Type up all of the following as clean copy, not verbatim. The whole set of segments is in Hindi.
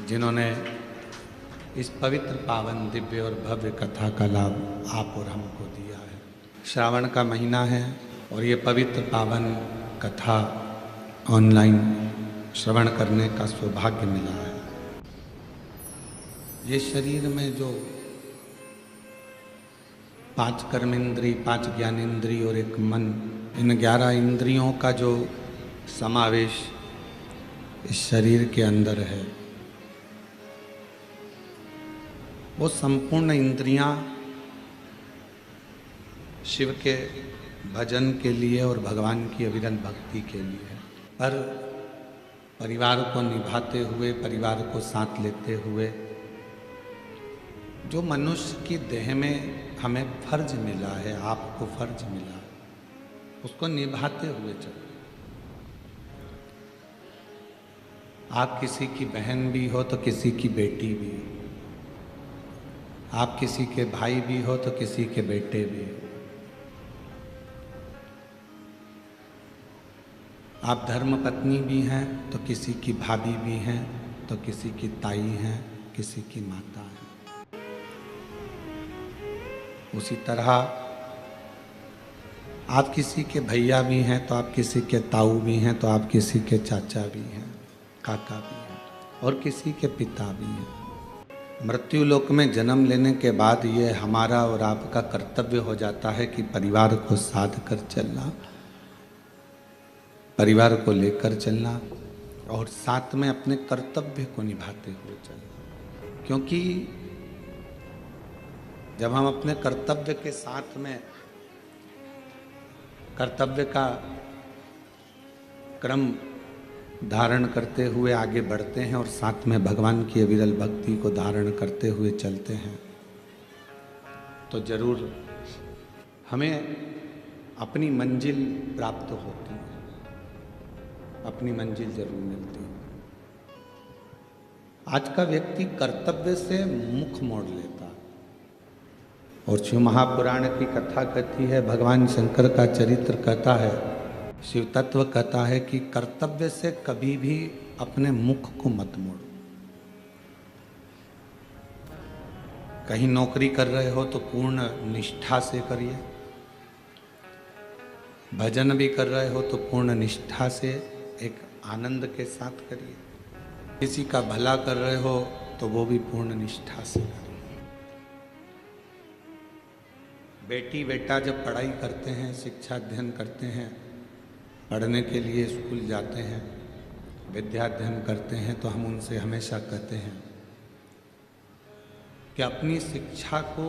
जिन्होंने इस पवित्र पावन दिव्य और भव्य कथा का लाभ आप और हमको दिया है। श्रावण का महीना है और ये पवित्र पावन कथा ऑनलाइन श्रवण करने का सौभाग्य मिला है। ये शरीर में जो 5 कर्मेंद्री, 5 ज्ञानेंद्री और एक मन, इन 11 इंद्रियों का जो समावेश इस शरीर के अंदर है, वो संपूर्ण इंद्रियां शिव के भजन के लिए और भगवान की अविरल भक्ति के लिए है। पर परिवार को निभाते हुए, परिवार को साथ लेते हुए, जो मनुष्य की देह में हमें फर्ज मिला है, आपको फर्ज मिला है, उसको निभाते हुए चलो। आप किसी की बहन भी हो तो किसी की बेटी भी हो, आप किसी के भाई भी हो तो किसी के बेटे भी हो, आप धर्म पत्नी भी हैं तो किसी की भाभी भी हैं, तो किसी की ताई हैं, किसी की माता है। उसी तरह आप किसी के भैया भी हैं तो आप किसी के ताऊ भी हैं, तो आप किसी के चाचा भी हैं, काका भी हैं, और किसी के पिता भी हैं। मृत्यु लोक में जन्म लेने के बाद ये हमारा और आपका कर्तव्य हो जाता है कि परिवार को साध कर चलना, परिवार को लेकर चलना और साथ में अपने कर्तव्य को निभाते हुए चलना। क्योंकि जब हम अपने कर्तव्य के साथ में कर्तव्य का क्रम धारण करते हुए आगे बढ़ते हैं और साथ में भगवान की अविरल भक्ति को धारण करते हुए चलते हैं, तो जरूर हमें अपनी मंजिल प्राप्त होती है, अपनी मंजिल जरूर मिलती है। आज का व्यक्ति कर्तव्य से मुख मोड़ लेता और शिव महापुराण की कथा कहती है, भगवान शंकर का चरित्र कहता है, शिव तत्व कहता है कि कर्तव्य से कभी भी अपने मुख को मत मोड़ो। कहीं नौकरी कर रहे हो तो पूर्ण निष्ठा से करिए, भजन भी कर रहे हो तो पूर्ण निष्ठा से एक आनंद के साथ करिए, किसी का भला कर रहे हो तो वो भी पूर्ण निष्ठा से करिए। बेटी बेटा जब पढ़ाई करते हैं, शिक्षा अध्ययन करते हैं, पढ़ने के लिए स्कूल जाते हैं, विद्याध्ययन करते हैं, तो हम उनसे हमेशा कहते हैं कि अपनी शिक्षा को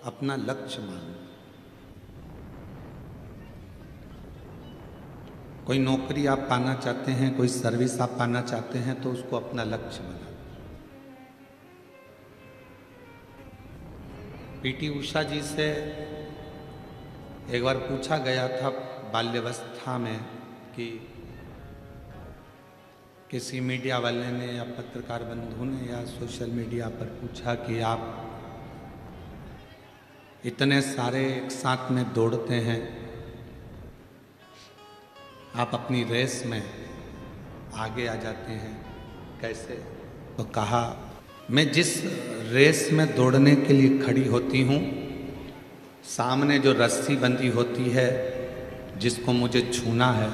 अपना लक्ष्य मानो। कोई नौकरी आप पाना चाहते हैं, कोई सर्विस आप पाना चाहते हैं, तो उसको अपना लक्ष्य बना। पीटी उषा जी से एक बार पूछा गया था बाल्यावस्था में कि किसी मीडिया वाले ने या पत्रकार बंधु ने या सोशल मीडिया पर पूछा कि आप इतने सारे एक साथ में दौड़ते हैं, आप अपनी रेस में आगे आ जाते हैं, कैसे? तो कहा, मैं जिस रेस में दौड़ने के लिए खड़ी होती हूँ, सामने जो रस्सी बंधी होती है, जिसको मुझे छूना है,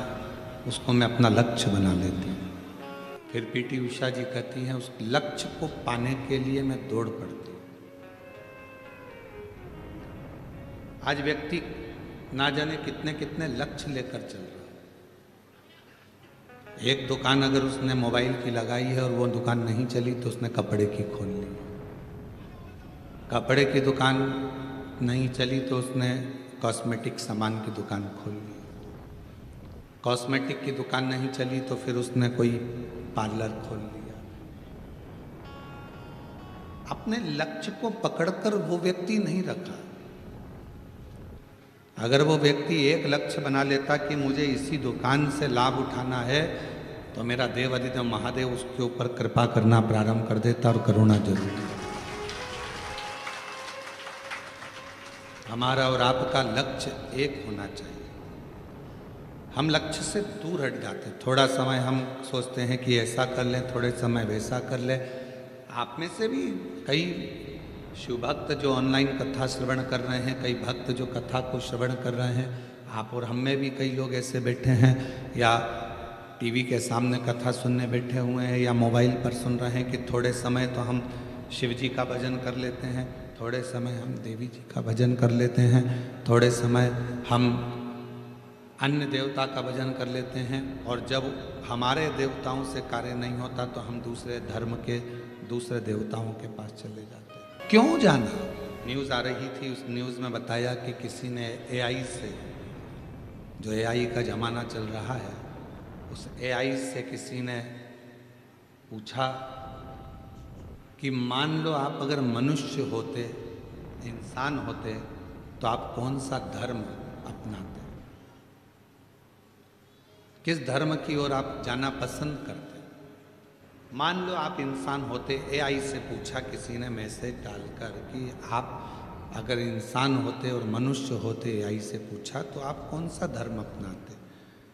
उसको मैं अपना लक्ष्य बना लेती हूँ। फिर पीटी उषा जी कहती हैं, उस लक्ष्य को पाने के लिए मैं दौड़ पड़ती हूँ। आज व्यक्ति ना जाने कितने कितने लक्ष्य लेकर चल रहा है। एक दुकान अगर उसने मोबाइल की लगाई है और वो दुकान नहीं चली तो उसने कपड़े की खोल ली, कपड़े की दुकान नहीं चली तो उसने कॉस्मेटिक सामान की दुकान खोल ली, कॉस्मेटिक की दुकान नहीं चली तो फिर उसने कोई पार्लर खोल लिया। अपने लक्ष्य को पकड़कर वो व्यक्ति नहीं रखा। अगर वो व्यक्ति एक लक्ष्य बना लेता कि मुझे इसी दुकान से लाभ उठाना है, तो मेरा देव अधिदेव महादेव उसके ऊपर कृपा करना प्रारंभ कर देता और करुणा जरूर देता। हमारा और आपका लक्ष्य एक होना चाहिए। हम लक्ष्य से दूर हट जाते हैं। थोड़ा समय हम सोचते हैं कि ऐसा कर लें, थोड़े समय वैसा कर लें। आप में से भी कई शिव भक्त जो ऑनलाइन कथा श्रवण कर रहे हैं, कई भक्त जो कथा को श्रवण कर रहे हैं, आप और हम में भी कई लोग ऐसे बैठे हैं या टीवी के सामने कथा सुनने बैठे हुए हैं या मोबाइल पर सुन रहे हैं कि थोड़े समय तो हम शिव जी का भजन कर लेते हैं, थोड़े समय हम देवी जी का भजन कर लेते हैं, थोड़े समय हम अन्य देवता का भजन कर लेते हैं, और जब हमारे देवताओं से कार्य नहीं होता तो हम दूसरे धर्म के दूसरे देवताओं के पास चले जाते हैं। क्यों जाना? न्यूज़ आ रही थी, उस न्यूज़ में बताया कि किसी ने एआई से, जो एआई का ज़माना चल रहा है, उस एआई से किसी ने पूछा कि मान लो आप अगर मनुष्य होते, इंसान होते, तो आप कौन सा धर्म अपनाते, किस धर्म की ओर आप जाना पसंद करते? मान लो आप इंसान होते, एआई से पूछा किसी ने मैसेज डालकर कि आप अगर इंसान होते और मनुष्य होते, एआई से पूछा, तो आप कौन सा धर्म अपनाते?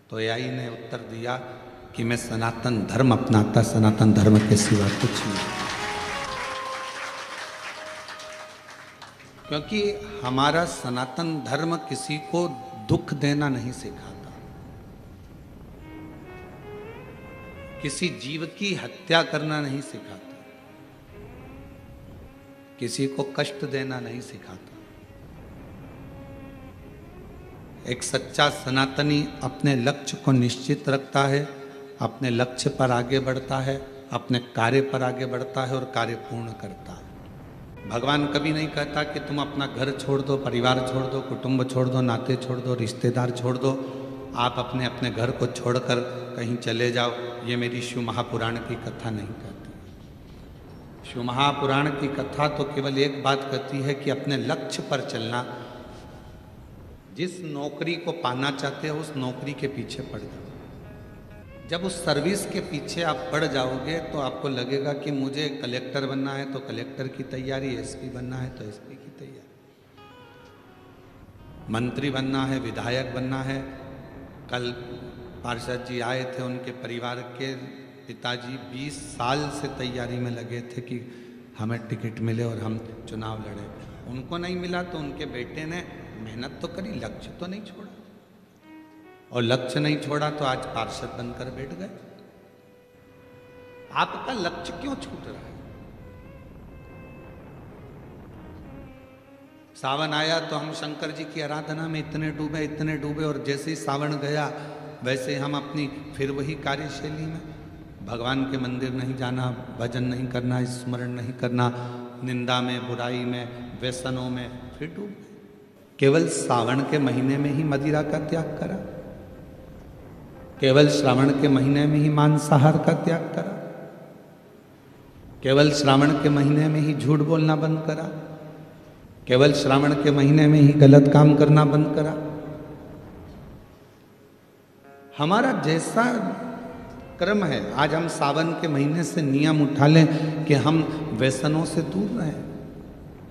तो एआई ने उत्तर दिया कि मैं सनातन धर्म अपनाता, सनातन धर्म के सिवा कुछ नहीं। क्योंकि हमारा सनातन धर्म किसी को दुख देना नहीं सिखाता, किसी जीव की हत्या करना नहीं सिखाता, किसी को कष्ट देना नहीं सिखाता। एक सच्चा सनातनी अपने लक्ष्य को निश्चित रखता है, अपने लक्ष्य पर आगे बढ़ता है, अपने कार्य पर आगे बढ़ता है और कार्य पूर्ण करता है। भगवान कभी नहीं कहता कि तुम अपना घर छोड़ दो, परिवार छोड़ दो, कुटुंब छोड़ दो, नाते छोड़ दो, रिश्तेदार छोड़ दो, आप अपने अपने घर को छोड़कर कहीं चले जाओ। ये मेरी शिव महापुराण की कथा नहीं कहती। शिव महापुराण की कथा तो केवल एक बात कहती है कि अपने लक्ष्य पर चलना। जिस नौकरी को पाना चाहते हो उस नौकरी के पीछे पड़ जाओ। जब उस सर्विस के पीछे आप पड़ जाओगे तो आपको लगेगा कि मुझे कलेक्टर बनना है तो कलेक्टर की तैयारी, एसपी बनना है तो एसपी की तैयारी, मंत्री बनना है, विधायक बनना है। कल पार्षद जी आए थे, उनके परिवार के पिताजी 20 साल से तैयारी में लगे थे कि हमें टिकट मिले और हम चुनाव लड़े। उनको नहीं मिला तो उनके बेटे ने मेहनत तो करी, लक्ष्य तो नहीं छोड़ा, और लक्ष्य नहीं छोड़ा तो आज पार्षद बनकर बैठ गए। आपका लक्ष्य क्यों छूट रहा है? सावन आया तो हम शंकर जी की आराधना में इतने डूबे, और जैसे ही सावन गया वैसे हम अपनी फिर वही कार्यशैली में, भगवान के मंदिर नहीं जाना, भजन नहीं करना, स्मरण नहीं करना, निंदा में, बुराई में, व्यसनों में फिर डूब गए। केवल सावन के महीने में ही मदिरा का त्याग करा, केवल श्रावण के महीने में ही मांसाहार का त्याग करा, केवल श्रावण के महीने में ही झूठ बोलना बंद करा, केवल श्रावण के महीने में ही गलत काम करना बंद करा। हमारा जैसा कर्म है, आज हम सावन के महीने से नियम उठा लें कि हम व्यसनों से दूर रहें,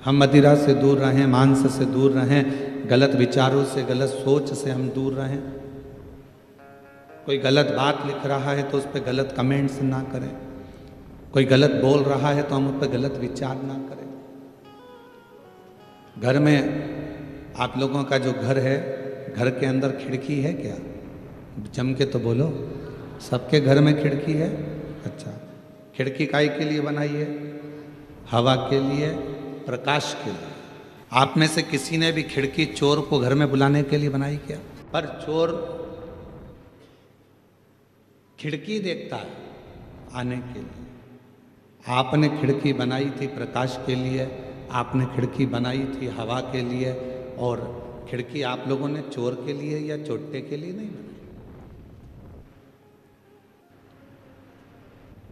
हम मदिरा से दूर रहें, मांस से दूर रहें, गलत विचारों से, गलत सोच से हम दूर रहें। कोई गलत बात लिख रहा है तो उस पर गलत कमेंट्स ना करें, कोई गलत बोल रहा है तो हम उस पर गलत विचार ना करें। घर में आप लोगों का जो घर है, घर के अंदर खिड़की है क्या? जम के तो बोलो, सबके घर में खिड़की है। अच्छा, खिड़की काहे के लिए बनाई है? हवा के लिए, प्रकाश के लिए। आप में से किसी ने भी खिड़की चोर को घर में बुलाने के लिए बनाई क्या? पर चोर खिड़की देखता है आने के लिए। आपने खिड़की बनाई थी प्रकाश के लिए, आपने खिड़की बनाई थी हवा के लिए, और खिड़की आप लोगों ने चोर के लिए या चोट्टे के लिए नहीं बनाई।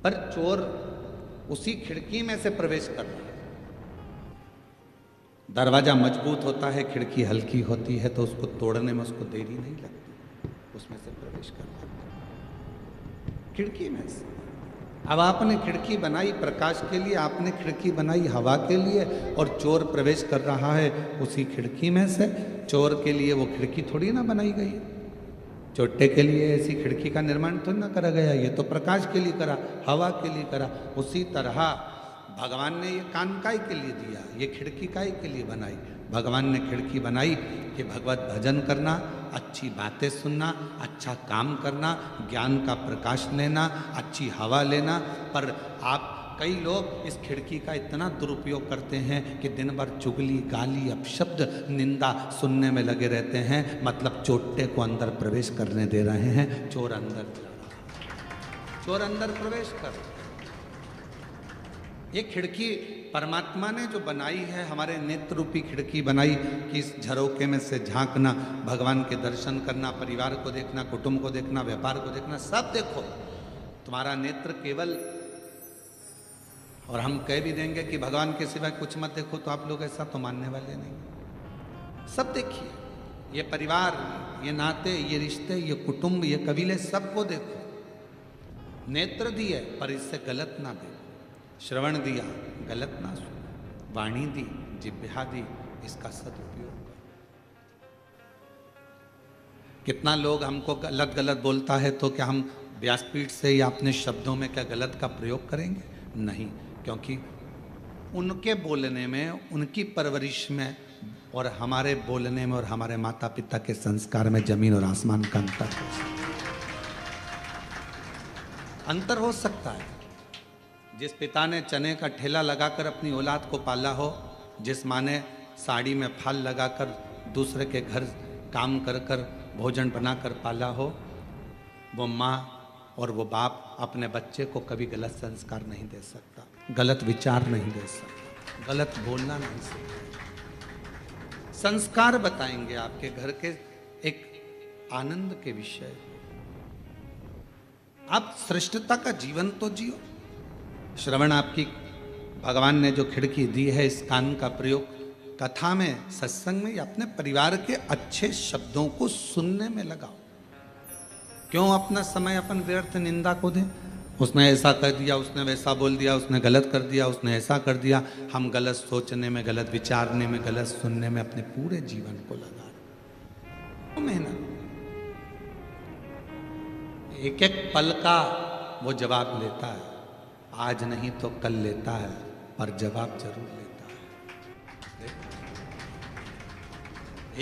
पर चोर उसी खिड़की में से प्रवेश कर रहा है। दरवाजा मजबूत होता है, खिड़की हल्की होती है, तो उसको तोड़ने में उसको देरी नहीं लगती, उसमें से प्रवेश कर सकता है खिड़की में से। अब आपने खिड़की बनाई प्रकाश के लिए, आपने खिड़की बनाई हवा के लिए, और चोर प्रवेश कर रहा है उसी खिड़की में से। चोर के लिए वो खिड़की थोड़ी ना बनाई गई है, चोट्टे के लिए ऐसी खिड़की का निर्माण तो ना करा गया, ये तो प्रकाश के लिए करा, हवा के लिए करा। उसी तरह भगवान ने ये कान काय के लिए दिया, ये खिड़की काय के लिए बनाई। भगवान ने खिड़की बनाई कि भगवत भजन करना, अच्छी बातें सुनना, अच्छा काम करना, ज्ञान का प्रकाश लेना, अच्छी हवा लेना। पर आप कई लोग इस खिड़की का इतना दुरुपयोग करते हैं कि दिन भर चुगली, गाली, अपशब्द, निंदा सुनने में लगे रहते हैं। मतलब चोट्टे को अंदर प्रवेश करने दे रहे हैं। चोर अंदर जा रहा है, चोर अंदर प्रवेश कर। ये खिड़की परमात्मा ने जो बनाई है, हमारे नेत्र रूपी खिड़की बनाई कि इस झरोके में से झांकना, भगवान के दर्शन करना, परिवार को देखना, कुटुंब को देखना, व्यापार को देखना, सब देखो। तुम्हारा नेत्र केवल, और हम कह भी देंगे कि भगवान के सिवाय कुछ मत देखो, तो आप लोग ऐसा तो मानने वाले नहीं। सब देखिए, ये परिवार, ये नाते, ये रिश्ते, ये कुटुंब, ये कबीले, सबको देखो। नेत्र दिए पर इससे गलत ना देखो, श्रवण दिया गलत ना सुनो, वाणी दी, जिह्वा दी, इसका सदुपयोग करो। कितना लोग हमको गलत गलत बोलता है, तो क्या हम व्यासपीठ से या अपने शब्दों में क्या गलत का प्रयोग करेंगे? नहीं, क्योंकि उनके बोलने में, उनकी परवरिश में और हमारे बोलने में और हमारे माता पिता के संस्कार में जमीन और आसमान का अंतर हो सकता है। जिस पिता ने चने का ठेला लगाकर अपनी औलाद को पाला हो, जिस माँ ने साड़ी में फाल लगाकर दूसरे के घर काम कर कर भोजन बनाकर पाला हो, वो माँ और वो बाप अपने बच्चे को कभी गलत संस्कार नहीं दे सकता, गलत विचार नहीं दे सकता, गलत बोलना नहीं सकता। संस्कार बताएंगे आपके घर के एक आनंद के विषय। आप श्रेष्ठता का जीवन तो जियो। श्रवण आपकी भगवान ने जो खिड़की दी है, इस कान का प्रयोग कथा में, सत्संग में या अपने परिवार के अच्छे शब्दों को सुनने में लगाओ। क्यों अपना समय अपन व्यर्थ निंदा को दें? उसने ऐसा कर दिया, उसने वैसा बोल दिया, उसने गलत कर दिया, उसने ऐसा कर दिया। हम गलत सोचने में, गलत विचारने में, गलत सुनने में अपने पूरे जीवन को लगा रहे। मेहनत, एक एक पल का वो जवाब लेता है। आज नहीं तो कल लेता है, पर जवाब जरूर लेता है।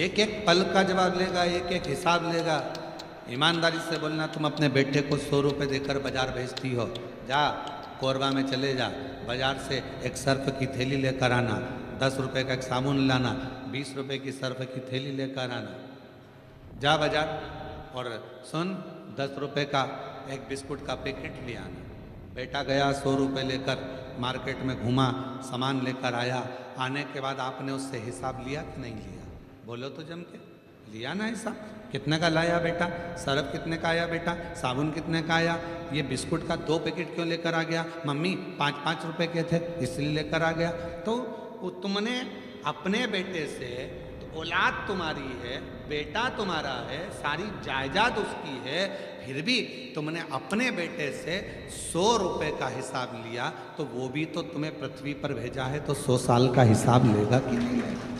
एक एक पल का जवाब लेगा, एक एक हिसाब लेगा। ईमानदारी से बोलना, तुम अपने बेटे को 100 रुपये देकर बाजार भेजती हो, जा कोरबा में चले जा, बाजार से एक सर्फ की थैली लेकर आना, 10 रुपये का एक साबुन लाना, 20 रुपये की सर्फ की थैली लेकर आना, जा बाजार और सुन 10 रुपये का एक बिस्कुट का पैकेट ले आना। बेटा गया 100 रुपये लेकर मार्केट में घूमा, सामान लेकर आया। आने के बाद आपने उससे हिसाब लिया कि नहीं लिया? बोलो तो जम के, लिया ना हिसाब? कितने का लाया बेटा? सर्फ कितने का आया बेटा? साबुन कितने का आया? ये बिस्कुट का 2 पैकेट क्यों लेकर आ गया? मम्मी 5-5 रुपये के थे इसलिए लेकर आ गया। तो तुमने अपने बेटे से, तो औलाद तुम्हारी है, बेटा तुम्हारा है, सारी जायदाद उसकी है, फिर भी तुमने अपने बेटे से 100 रुपये का हिसाब लिया, तो वो भी तो तुम्हें पृथ्वी पर भेजा है, तो 100 साल का हिसाब लेगा कि नहीं लेगा?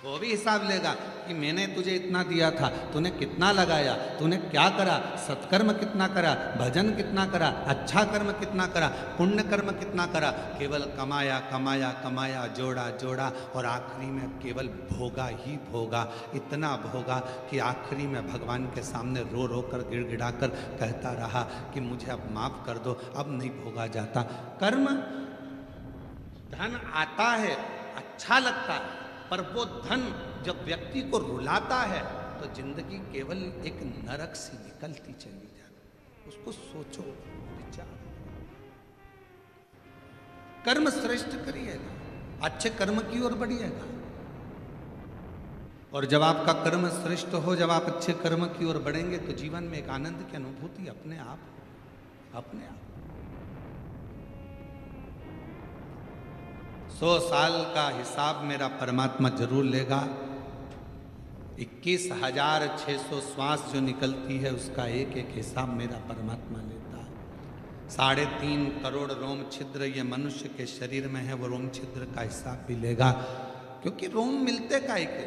वो भी हिसाब लेगा कि मैंने तुझे इतना दिया था, तूने कितना लगाया, तूने क्या करा, सत्कर्म कितना करा, भजन कितना करा, अच्छा कर्म कितना करा, पुण्य कर्म कितना करा। केवल कमाया कमाया कमाया, जोड़ा जोड़ा, और आखिरी में केवल भोगा ही भोगा। इतना भोगा कि आखिरी में भगवान के सामने रो रो कर, गिड़गिड़ा कर कहता रहा कि मुझे अब माफ़ कर दो, अब नहीं भोगा जाता। कर्म, धन आता है, अच्छा लगता है, पर वो धन जब व्यक्ति को रुलाता है तो जिंदगी केवल एक नरक सी निकलती चली जाती। उसको सोचो, विचार। कर्म श्रेष्ठ करिएगा, अच्छे कर्म की ओर बढ़िएगा, और जब आपका कर्म श्रेष्ठ हो, जब आप अच्छे कर्म की ओर बढ़ेंगे, तो जीवन में एक आनंद की अनुभूति अपने आप 100 साल का हिसाब मेरा परमात्मा जरूर लेगा। 21,600 श्वास जो निकलती है, उसका एक एक हिसाब मेरा परमात्मा लेता है। 3.5 करोड़ रोम छिद्र ये मनुष्य के शरीर में है, वो रोम छिद्र का हिसाब भी लेगा, क्योंकि रोम मिलते काहे के?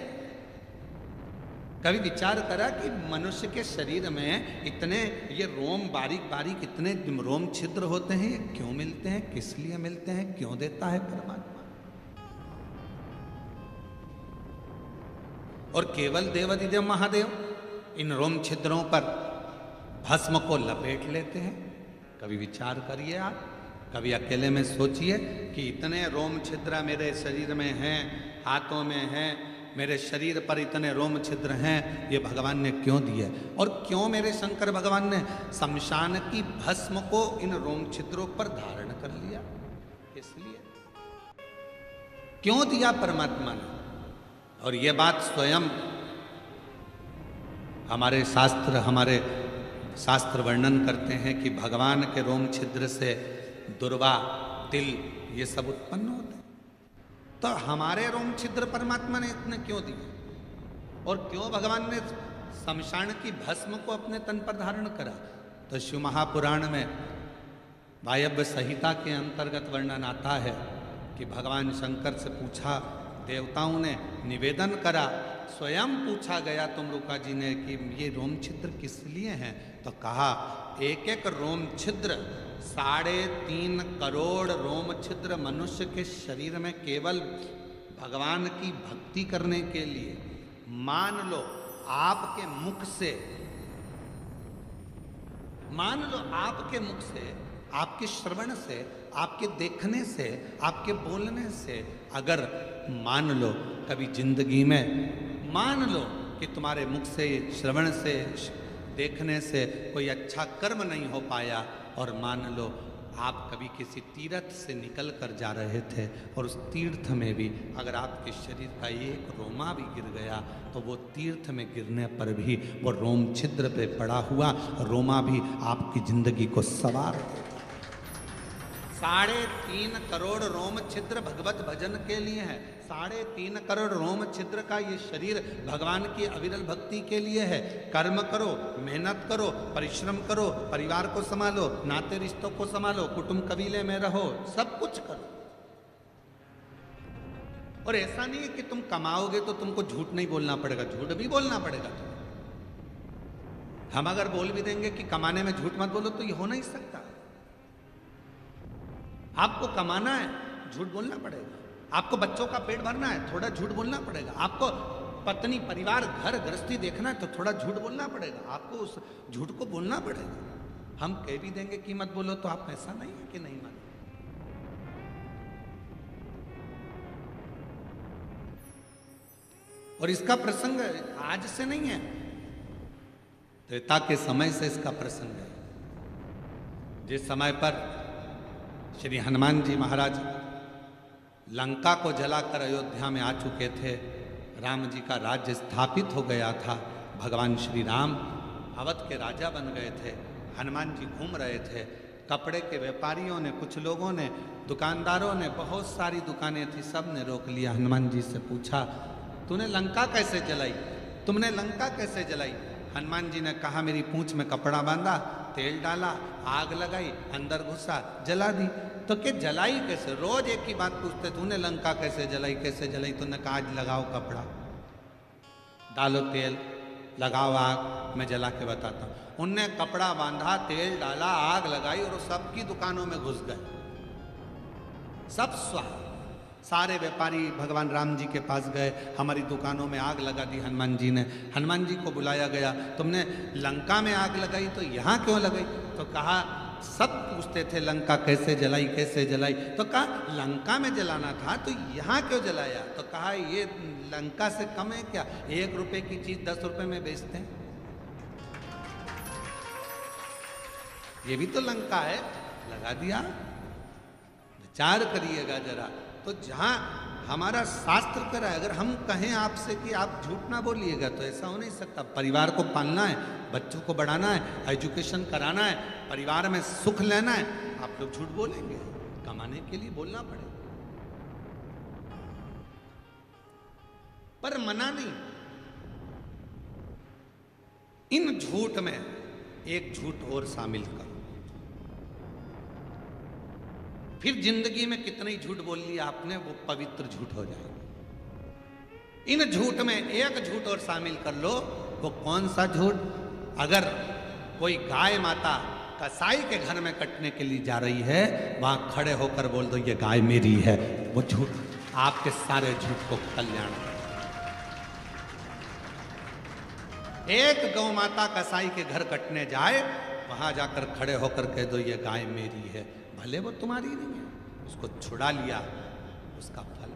कभी विचार करा कि मनुष्य के शरीर में इतने ये रोम बारीक बारीक इतने रोम छिद्र होते हैं, ये क्यों मिलते हैं, किस लिए मिलते हैं, क्यों देता है परमात्मा? और केवल देवादिदेव महादेव इन रोम छिद्रों पर भस्म को लपेट लेते हैं। कभी विचार करिए आप, कभी अकेले में सोचिए कि इतने रोम छिद्र मेरे शरीर में हैं, हाथों में हैं, मेरे शरीर पर इतने रोम छिद्र हैं, ये भगवान ने क्यों दिए? और क्यों मेरे शंकर भगवान ने शमशान की भस्म को इन रोम छिद्रों पर धारण कर लिया? इसलिए क्यों दिया परमात्मा ने? और ये बात स्वयं हमारे शास्त्र वर्णन करते हैं कि भगवान के रोम छिद्र से दुर्वा, तिल ये सब उत्पन्न होते हैं। तो हमारे रोम छिद्र परमात्मा ने इतने क्यों दिए? और क्यों भगवान ने शमशान की भस्म को अपने तन पर धारण करा? तो शिव महापुराण में वायव्य संहिता के अंतर्गत वर्णन आता है कि भगवान शंकर से पूछा, देवताओं ने निवेदन करा, स्वयं पूछा गया तुमरुका जी ने कि ये रोम छिद्र किस लिए हैं? तो कहा एक एक रोम छिद्र 3.5 करोड़ रोम छिद्र मनुष्य के शरीर में केवल भगवान की भक्ति करने के लिए। मान लो आपके मुख से, आपके श्रवण से, आपके देखने से, आपके बोलने से, अगर मान लो कभी जिंदगी में मान लो कि तुम्हारे मुख से, श्रवण से, देखने से कोई अच्छा कर्म नहीं हो पाया, और मान लो आप कभी किसी तीर्थ से निकल कर जा रहे थे और उस तीर्थ में भी अगर आपके शरीर का एक रोमा भी गिर गया तो वो तीर्थ में गिरने पर भी वो रोम छिद्र पे पड़ा हुआ रोमा भी आपकी जिंदगी को सवार देता। 3.5 करोड़ रोम छिद्र भगवत भजन के लिए है। 3.5 करोड़ रोम छिद्र का ये शरीर भगवान की अविरल भक्ति के लिए है। कर्म करो, मेहनत करो, परिश्रम करो, परिवार को संभालो, नाते रिश्तों को संभालो, कुटुंब कबीले में रहो, सब कुछ करो। और ऐसा नहीं है कि तुम कमाओगे तो तुमको झूठ नहीं बोलना पड़ेगा, झूठ भी बोलना पड़ेगा तुम्हें। हम अगर बोल भी देंगे कि कमाने में झूठ मत बोलो तो ये हो नहीं सकता। आपको कमाना है, झूठ बोलना पड़ेगा। आपको बच्चों का पेट भरना है, थोड़ा झूठ बोलना पड़ेगा। आपको पत्नी, परिवार, घर गृहस्थी देखना है तो थोड़ा झूठ बोलना पड़ेगा। आपको उस झूठ को बोलना पड़ेगा। हम कह भी देंगे कि मत बोलो तो आप ऐसा नहीं है कि नहीं मानो। और इसका प्रसंग आज से नहीं है, त्रेता के समय से इसका प्रसंग है। जिस समय पर श्री हनुमान जी महाराज लंका को जलाकर अयोध्या में आ चुके थे, राम जी का राज्य स्थापित हो गया था, भगवान श्री राम अवध के राजा बन गए थे। हनुमान जी घूम रहे थे, कपड़े के व्यापारियों ने, कुछ लोगों ने, दुकानदारों ने, बहुत सारी दुकानें थी, सब ने रोक लिया। हनुमान जी से पूछा, तूने लंका कैसे जलाई? तुमने लंका कैसे जलाई? हनुमान जी ने कहा, मेरी पूंछ में कपड़ा बांधा, तेल डाला, आग लगाई, अंदर घुसा, जला दी। तो क्या जलाई कैसे? रोज एक ही बात पूछते, तूने लंका कैसे जलाई, कैसे जलाई? तूने कहा आज लगाओ कपड़ा, डालो तेल, लगाओ आग, मैं जला के बताता हूँ। उनने कपड़ा बांधा, तेल डाला, आग लगाई और सबकी दुकानों में घुस गए, सब स्वाह। सारे व्यापारी भगवान राम जी के पास गए, हमारी दुकानों में आग लगा दी हनुमान जी ने। हनुमान जी को बुलाया गया, तुमने लंका में आग लगाई तो यहाँ क्यों लगाई? तो कहा, सब पूछते थे लंका कैसे जलाई, कैसे जलाई? तो कहा लंका में जलाना था तो यहाँ क्यों जलाया? तो कहा ये लंका से कम है क्या? 1 रुपए की चीज 10 रुपए में बेचते हैं, ये भी तो लंका है, लगा दिया। विचार करिएगा जरा। तो जहां हमारा शास्त्र करा है, अगर हम कहें आपसे कि आप झूठ ना बोलिएगा तो ऐसा हो नहीं सकता। परिवार को पालना है, बच्चों को बढ़ाना है, एजुकेशन कराना है, परिवार में सुख लेना है, आप लोग झूठ बोलेंगे? कमाने के लिए बोलना पड़ेगा, पर मना नहीं। इन झूठ में एक झूठ और शामिल करो, फिर जिंदगी में कितना ही झूठ बोल लिया आपने, वो पवित्र झूठ हो जाएगा। इन झूठ में एक झूठ और शामिल कर लो। वो कौन सा झूठ? अगर कोई गाय माता कसाई के घर में कटने के लिए जा रही है, वहां खड़े होकर बोल दो ये गाय मेरी है। वो झूठ आपके सारे झूठ को कल्याण। एक गौ माता कसाई के घर कटने जाए, वहां जाकर खड़े होकर कह दो ये गाय मेरी है, भले वो तुम्हारी नहीं है, उसको छुड़ा लिया, उसका फल।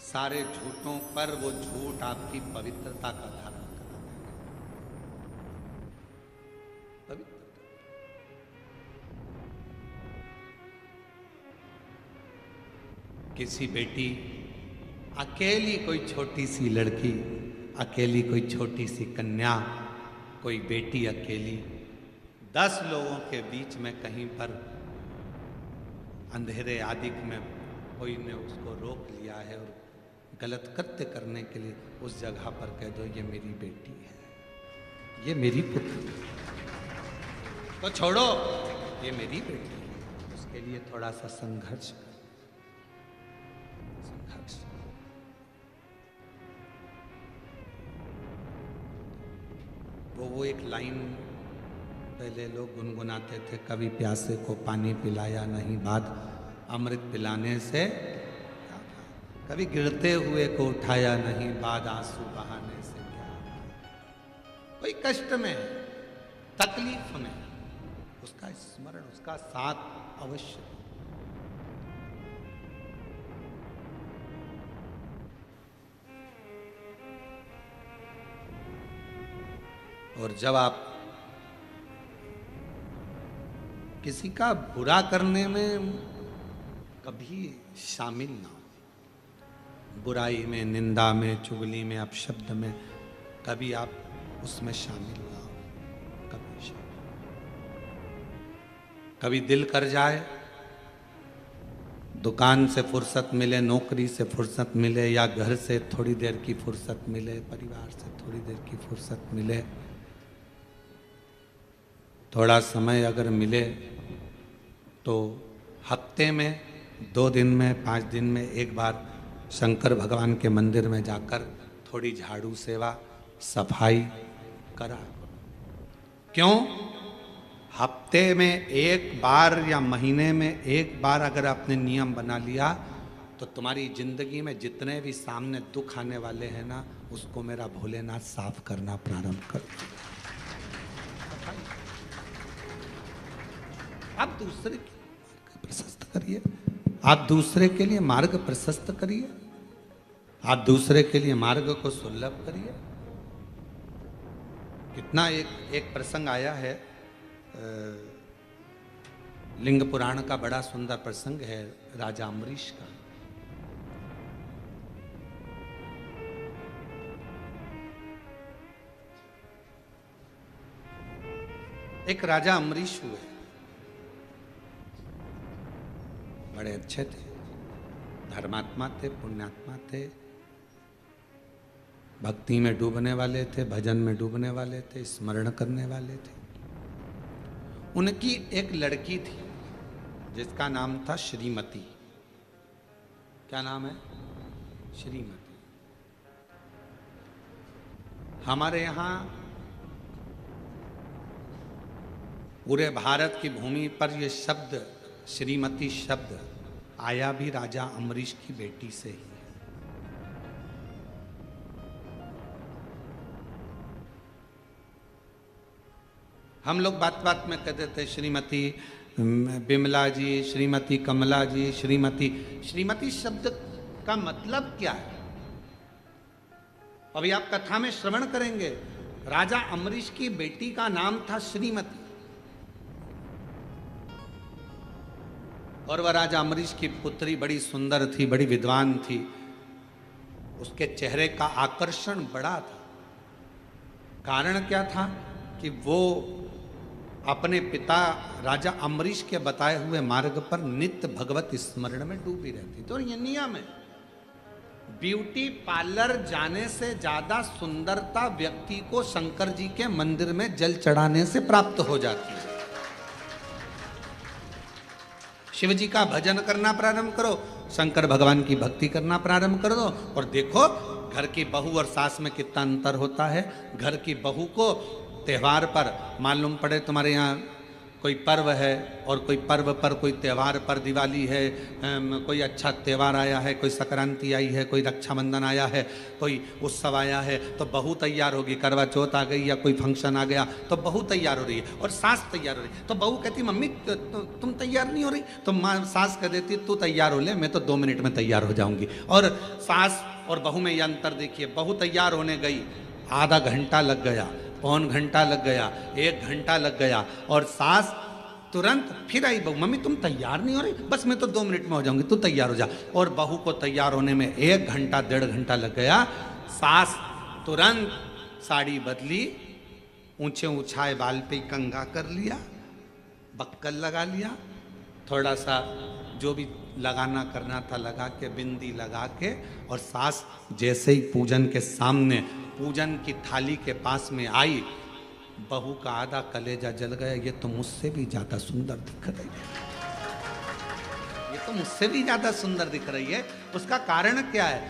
सारे झूठों पर वो झूठ आपकी पवित्रता का धारण करा देगा। पवित्रता। किसी बेटी, अकेली कोई छोटी सी लड़की, अकेली कोई छोटी सी कन्या, कोई बेटी अकेली 10 लोगों के बीच में कहीं पर अंधेरे आदि में कोई ने उसको रोक लिया है और गलत कृत्य करने के लिए उस जगह पर कह दो ये मेरी बेटी है, ये मेरी पुत्री, तो छोड़ो ये मेरी बेटी है। उसके लिए थोड़ा सा संघर्ष। वो एक लाइन पहले लोग गुनगुनाते थे, कभी प्यासे को पानी पिलाया नहीं, बाद अमृत पिलाने से, कभी गिरते हुए को उठाया नहीं, बाद आंसू बहाने से क्या। कोई कष्ट में, तकलीफ में, उसका स्मरण, उसका साथ अवश्य। और जब आप किसी का बुरा करने में कभी शामिल ना हो, बुराई में, निंदा में, चुगली में, अपशब्द में कभी आप उसमें शामिल ना हो, कभी शामिल। कभी दिल कर जाए, दुकान से फुर्सत मिले, नौकरी से फुर्सत मिले, या घर से थोड़ी देर की फुर्सत मिले, परिवार से थोड़ी देर की फुर्सत मिले, थोड़ा समय अगर मिले तो हफ्ते में, 2 दिन में, 5 दिन में एक बार शंकर भगवान के मंदिर में जाकर थोड़ी झाड़ू सेवा, सफाई करा। क्यों? हफ्ते में एक बार या महीने में एक बार अगर आपने नियम बना लिया तो तुम्हारी जिंदगी में जितने भी सामने दुख आने वाले हैं ना, उसको मेरा भोलेनाथ साफ करना प्रारंभ कर। आप दूसरे के मार्ग प्रशस्त करिए, आप दूसरे के लिए मार्ग प्रशस्त करिए, आप दूसरे के लिए मार्ग को सुलभ करिए। कितना एक प्रसंग आया है, लिंग पुराण का बड़ा सुंदर प्रसंग है राजा अम्बरीश का। एक राजा अम्बरीश हुए, बड़े अच्छे थे, धर्मात्मा थे, पुण्यात्मा थे, भक्ति में डूबने वाले थे, भजन में डूबने वाले थे, स्मरण करने वाले थे। उनकी एक लड़की थी जिसका नाम था श्रीमती। क्या नाम है? श्रीमती। हमारे यहाँ पूरे भारत की भूमि पर यह शब्द, श्रीमती शब्द, आया भी राजा अम्बरीश की बेटी से ही। हम लोग बात बात में कहते थे श्रीमती बिमला जी, श्रीमती कमला जी, श्रीमती। श्रीमती शब्द का मतलब क्या है? अभी आप कथा में श्रवण करेंगे, राजा अम्बरीश की बेटी का नाम था श्रीमती। और वह राजा अम्बरीश की पुत्री बड़ी सुंदर थी, बड़ी विद्वान थी, उसके चेहरे का आकर्षण बड़ा था। कारण क्या था कि वो अपने पिता राजा अम्बरीश के बताए हुए मार्ग पर नित्य भगवत स्मरण में डूबी रहती। तो ये नियम है, ब्यूटी पार्लर जाने से ज्यादा सुंदरता व्यक्ति को शंकर जी के मंदिर में जल चढ़ाने से प्राप्त हो जाती है। शिव जी का भजन करना प्रारंभ करो, शंकर भगवान की भक्ति करना प्रारंभ कर दो, और देखो घर की बहू और सास में कितना अंतर होता है। घर की बहू को त्योहार पर मालूम पड़े तुम्हारे यहाँ कोई पर्व है, और कोई पर्व पर, कोई त्यौहार पर, दिवाली है, कोई अच्छा त्यौहार आया है, कोई संक्रांति आई है, कोई रक्षाबंधन आया है, कोई उत्सव आया है, तो बहू तैयार होगी। करवा चौथ आ गई या कोई फंक्शन आ गया तो बहू तैयार हो रही है और सास तैयार हो रही है। तो बहू कहती मम्मी तुम तैयार नहीं हो रही, तो माँ सास कह देती तू तैयार हो ले, मैं तो 2 मिनट में तैयार हो जाऊंगी। और सास और बहू में ये अंतर देखिए, बहू तैयार होने गई, आधा घंटा लग गया, पौन घंटा लग गया, 1 घंटा लग गया, और सास तुरंत फिर आई, बहू मम्मी तुम तैयार नहीं हो रही, बस मैं तो 2 मिनट में हो जाऊंगी, तू तैयार हो जा। और बहू को तैयार होने में 1 घंटा 1.5 घंटा लग गया। सास तुरंत साड़ी बदली, ऊंचे ऊंचाए बाल पे कंघा कर लिया, बक्कल लगा लिया, थोड़ा सा जो भी लगाना करना था लगा के, बिंदी लगा के, और सास जैसे ही पूजन के सामने, पूजन की थाली के पास में आई, बहू का आधा कलेजा जल गया। ये तो मुझसे भी ज्यादा सुंदर दिख रही है, ये तो मुझसे भी ज्यादा सुंदर दिख रही है। उसका कारण क्या है?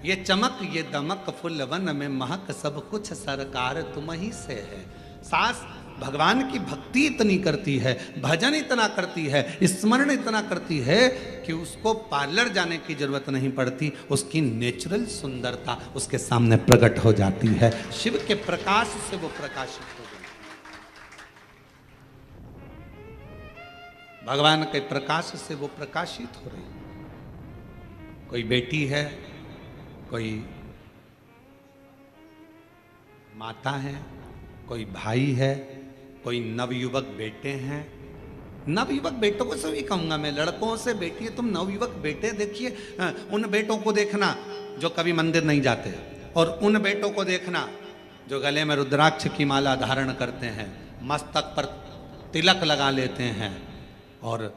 ये चमक, ये दमक, फुलवन में महक, सब कुछ सरकार तुम ही से है। सास भगवान की भक्ति इतनी करती है, भजन इतना करती है, स्मरण इतना करती है कि उसको पार्लर जाने की जरूरत नहीं पड़ती, उसकी नेचुरल सुंदरता उसके सामने प्रकट हो जाती है। शिव के प्रकाश से वो प्रकाशित हो जाती है, भगवान के प्रकाश से वो प्रकाशित हो रही। कोई बेटी है, कोई माता है, कोई भाई है, कोई नवयुवक बेटे हैं। नवयुवक बेटों को से भी कहूंगा मैं, लड़कों से बेटी है, तुम नवयुवक बेटे देखिए, उन बेटों को देखना जो कभी मंदिर नहीं जाते, और उन बेटों को देखना जो गले में रुद्राक्ष की माला धारण करते हैं, मस्तक पर तिलक लगा लेते हैं, और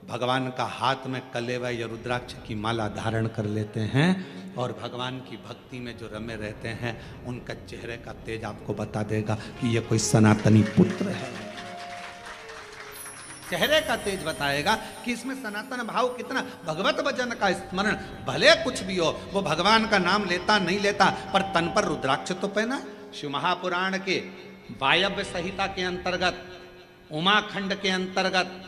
भगवान का हाथ में कलेवा या रुद्राक्ष की माला धारण कर लेते हैं, और भगवान की भक्ति में जो रमे रहते हैं, उनका चेहरे का तेज आपको बता देगा कि ये कोई सनातनी पुत्र है। चेहरे का तेज बताएगा कि इसमें सनातन भाव कितना। भगवत भजन का स्मरण, भले कुछ भी हो, वो भगवान का नाम लेता नहीं लेता, पर तन पर रुद्राक्ष तो पहना। शिव महापुराण के वायव्य संहिता के अंतर्गत, उमा खंड के अंतर्गत,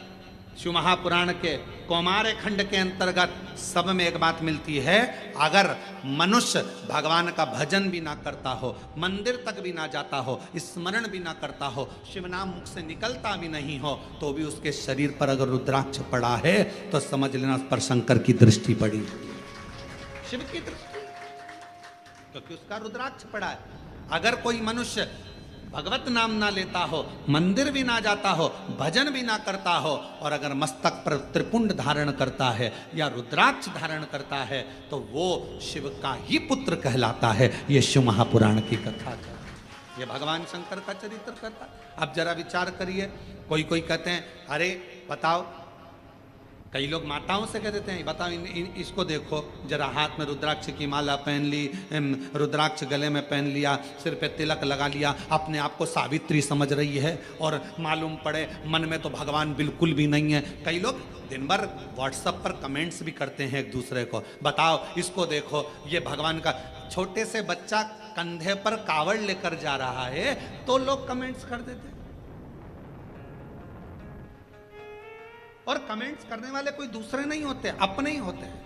शिव महापुराण के कौमार खंड के अंतर्गत सब में एक बात मिलती है, अगर मनुष्य भगवान का भजन भी ना करता हो, मंदिर तक भी ना जाता हो, स्मरण भी ना करता हो, शिव नाम मुख से निकलता भी नहीं हो, तो भी उसके शरीर पर अगर रुद्राक्ष पड़ा है तो समझ लेना उस पर शंकर की दृष्टि पड़ी, शिव की दृष्टि, क्योंकि उसका रुद्राक्ष पड़ा है। अगर कोई मनुष्य भगवत नाम ना लेता हो, मंदिर भी ना जाता हो, भजन भी ना करता हो, और अगर मस्तक पर त्रिपुंड धारण करता है या रुद्राक्ष धारण करता है, तो वो शिव का ही पुत्र कहलाता है। ये शिव महापुराण की कथा है, ये भगवान शंकर का चरित्र करता। अब जरा विचार करिए, कोई कोई कहते हैं अरे बताओ, कई लोग माताओं से कह देते हैं बताओ इसको देखो जरा, हाथ में रुद्राक्ष की माला पहन ली, रुद्राक्ष गले में पहन लिया, सिर पे तिलक लगा लिया, अपने आप को सावित्री समझ रही है, और मालूम पड़े मन में तो भगवान बिल्कुल भी नहीं है। कई लोग दिन भर व्हाट्सएप पर कमेंट्स भी करते हैं एक दूसरे को, बताओ इसको देखो, ये भगवान का। छोटे से बच्चा कंधे पर कावड़ लेकर जा रहा है तो लोग कमेंट्स कर देते हैं, और कमेंट्स करने वाले कोई दूसरे नहीं होते, अपने ही होते हैं।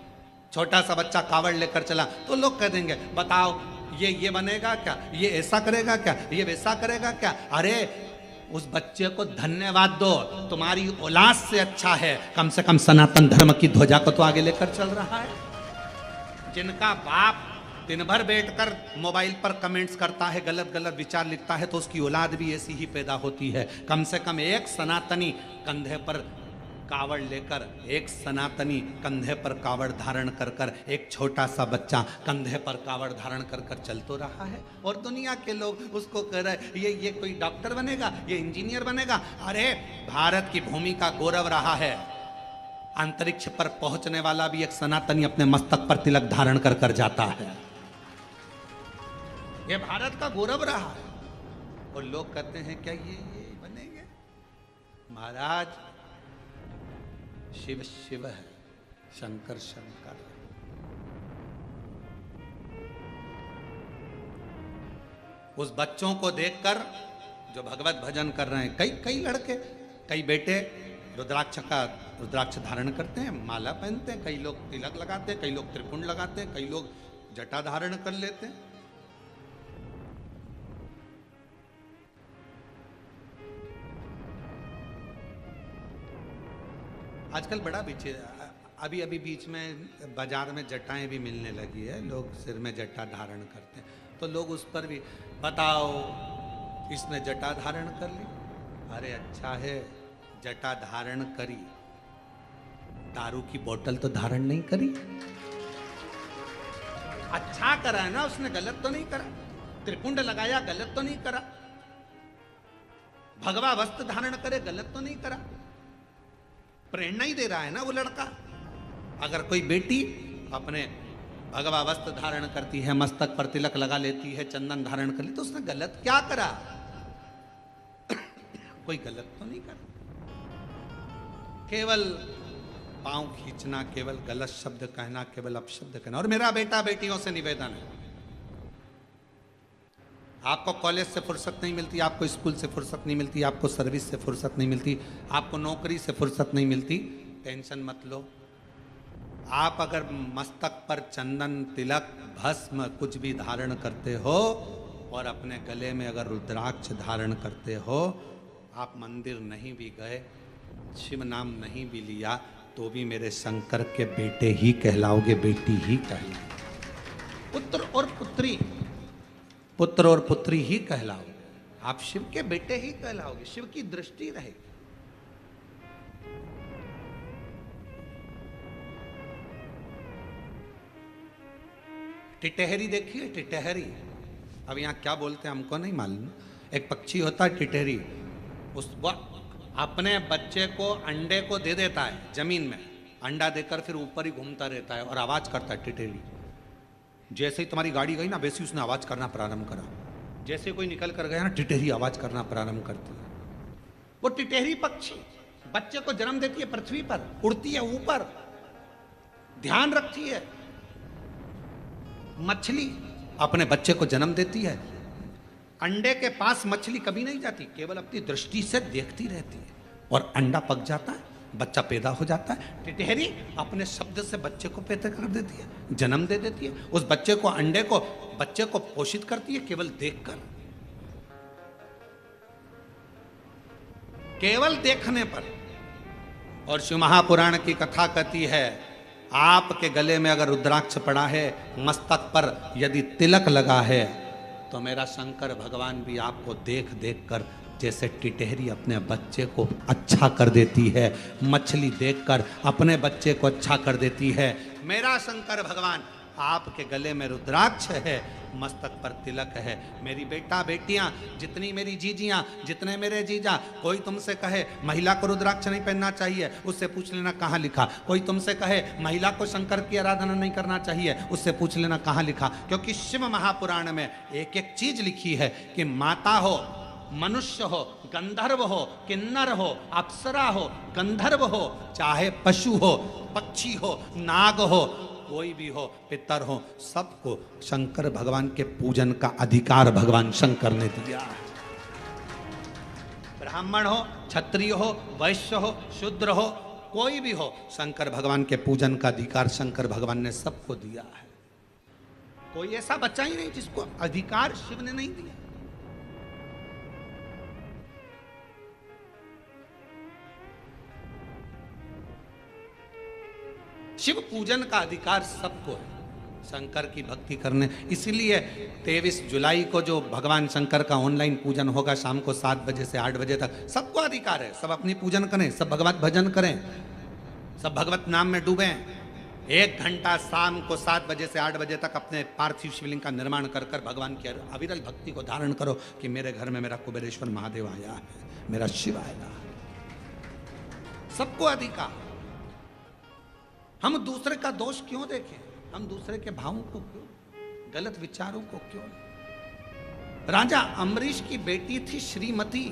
छोटा सा बच्चा कावड़ लेकर चला तो लोग कह देंगे बताओ ये बनेगा क्या, ये ऐसा करेगा क्या, ये वैसा करेगा क्या। अरे उस बच्चे को धन्यवाद दो, तुम्हारी औलाद से अच्छा है, कम से कम सनातन धर्म की ध्वजा को तो आगे लेकर चल रहा है। जिनका बाप दिन भर बैठकर मोबाइल पर कमेंट्स करता है, गलत गलत विचार लिखता है, तो उसकी औलाद भी ऐसी ही पैदा होती है। कम से कम एक सनातनी कंधे पर कावड़ लेकर, एक सनातनी कंधे पर कावड़ धारण कर कर, एक छोटा सा बच्चा कंधे पर कावड़ धारण कर कर चल तो रहा है, और दुनिया के लोग उसको कह रहे ये कोई डॉक्टर बनेगा, ये इंजीनियर बनेगा। अरे भारत की भूमि का गौरव रहा है, अंतरिक्ष पर पहुंचने वाला भी एक सनातनी अपने मस्तक पर तिलक धारण कर कर जाता है। ये भारत का गौरव रहा है, और लोग कहते हैं क्या ये बनेंगे। महाराज शिव शिव है, शंकर शंकर है। उस बच्चों को देखकर जो भगवत भजन कर रहे हैं, कई कई लड़के, कई बेटे रुद्राक्ष धारण करते हैं, माला पहनते हैं, कई लोग तिलक लगाते हैं, कई लोग त्रिपुंड लगाते हैं, कई लोग जटा धारण कर लेते हैं। आजकल बड़ा अभी बीच में बाजार में जटाएं भी मिलने लगी है, लोग सिर में जटा धारण करते हैं, तो लोग उस पर भी बताओ इसने जटा धारण कर ली। अरे अच्छा है, जटा धारण करी, दारू की बोतल तो धारण नहीं करी। अच्छा करा है ना उसने, गलत तो नहीं करा। त्रिपुंड लगाया, गलत तो नहीं करा। भगवा वस्त्र धारण करे, गलत तो नहीं करा। प्रेरणा ही दे रहा है ना वो लड़का। अगर कोई बेटी अपने भगवा वस्त्र धारण करती है, मस्तक पर तिलक लगा लेती है, चंदन धारण कर ली, तो उसने गलत क्या करा? कोई गलत तो नहीं करा। केवल पांव खींचना, केवल गलत शब्द कहना, केवल अपशब्द कहना। और मेरा बेटा बेटियों से निवेदन है, आपको कॉलेज से फुर्सत नहीं मिलती, आपको स्कूल से फुर्सत नहीं मिलती, आपको सर्विस से फुर्सत नहीं मिलती, आपको नौकरी से फुर्सत नहीं मिलती, टेंशन मत लो। आप अगर मस्तक पर चंदन, तिलक, भस्म कुछ भी धारण करते हो और अपने गले में अगर रुद्राक्ष धारण करते हो, आप मंदिर नहीं भी गए, शिव नाम नहीं भी लिया, तो भी मेरे शंकर के बेटे ही कहलाओगे, बेटी ही कहलाओगे। पुत्र और पुत्री ही कहलाओगे। आप शिव के बेटे ही कहलाओगे, शिव की दृष्टि रहेगी। टिटहरी देखिए, टिटहरी, अब यहाँ क्या बोलते हैं हमको नहीं मालूम। एक पक्षी होता है टिटहरी, उस अपने बच्चे को अंडे को दे देता है जमीन में, अंडा देकर फिर ऊपर ही घूमता रहता है और आवाज करता है टिटहरी। जैसे ही तुम्हारी गाड़ी गई ना, वैसे उसने आवाज करना प्रारंभ करा। जैसे कोई निकल कर गया ना, टिटहरी आवाज करना प्रारंभ करती है। वो टिटहरी पक्षी बच्चे को जन्म देती है, पृथ्वी पर उड़ती है, ऊपर ध्यान रखती है। मछली अपने बच्चे को जन्म देती है, अंडे के पास मछली कभी नहीं जाती, केवल अपनी दृष्टि से देखती रहती है और अंडा पक जाता है, बच्चा पैदा हो जाता है। टिटहरी अपने शब्द से बच्चे को पैदा कर देती है, जन्म दे देती है। उस बच्चे को, अंडे को, बच्चे को पोषित करती है केवल देखकर, केवल देखने पर। और शिव महापुराण की कथा कहती है, आपके गले में अगर रुद्राक्ष पड़ा है, मस्तक पर यदि तिलक लगा है, तो मेरा शंकर भगवान भी आपको देख देख कर, जैसे टिटहरी अपने बच्चे को अच्छा कर देती है, मछली देखकर अपने बच्चे को अच्छा कर देती है, मेरा शंकर भगवान आपके गले में रुद्राक्ष है, मस्तक पर तिलक है। मेरी बेटा बेटियां, जितनी मेरी जीजियां, जितने मेरे जीजा, कोई तुमसे कहे महिला को रुद्राक्ष नहीं पहनना चाहिए, उससे पूछ लेना कहाँ लिखा। कोई तुमसे कहे महिला को शंकर की आराधना नहीं करना चाहिए, उससे पूछ लेना कहाँ लिखा। क्योंकि शिव महापुराण में एक एक चीज लिखी है कि माता हो, मनुष्य हो, गंधर्व हो, किन्नर हो, अप्सरा हो, गंधर्व हो, चाहे पशु हो, पक्षी हो, नाग हो, कोई भी हो, पितर हो, सबको शंकर भगवान के पूजन का अधिकार भगवान शंकर ने दिया है। ब्राह्मण हो, क्षत्रिय हो, वैश्य हो, शूद्र हो, कोई भी हो, शंकर भगवान के पूजन का अधिकार शंकर भगवान ने सबको दिया है। कोई ऐसा बच्चा ही नहीं जिसको अधिकार शिव ने नहीं दिया। शिव पूजन का अधिकार सबको है, शंकर की भक्ति करने। इसीलिए 23 जुलाई को जो भगवान शंकर का ऑनलाइन पूजन होगा शाम को 7 बजे से 8 बजे तक, सबको अधिकार है, सब अपनी पूजन करें, सब भगवत भजन करें, सब भगवत नाम में डूबें। 1 घंटा शाम को 7 बजे से 8 बजे तक अपने पार्थिव शिवलिंग का निर्माण कर कर भगवान की अविरल भक्ति को धारण करो कि मेरे घर में मेरा कुबेरेश्वर महादेव आया है, मेरा शिव आएगा। सबको अधिकार। हम दूसरे का दोष क्यों देखें? हम दूसरे के भावों को क्यों, गलत विचारों को क्यों? राजा अम्बरीश की बेटी थी श्रीमती,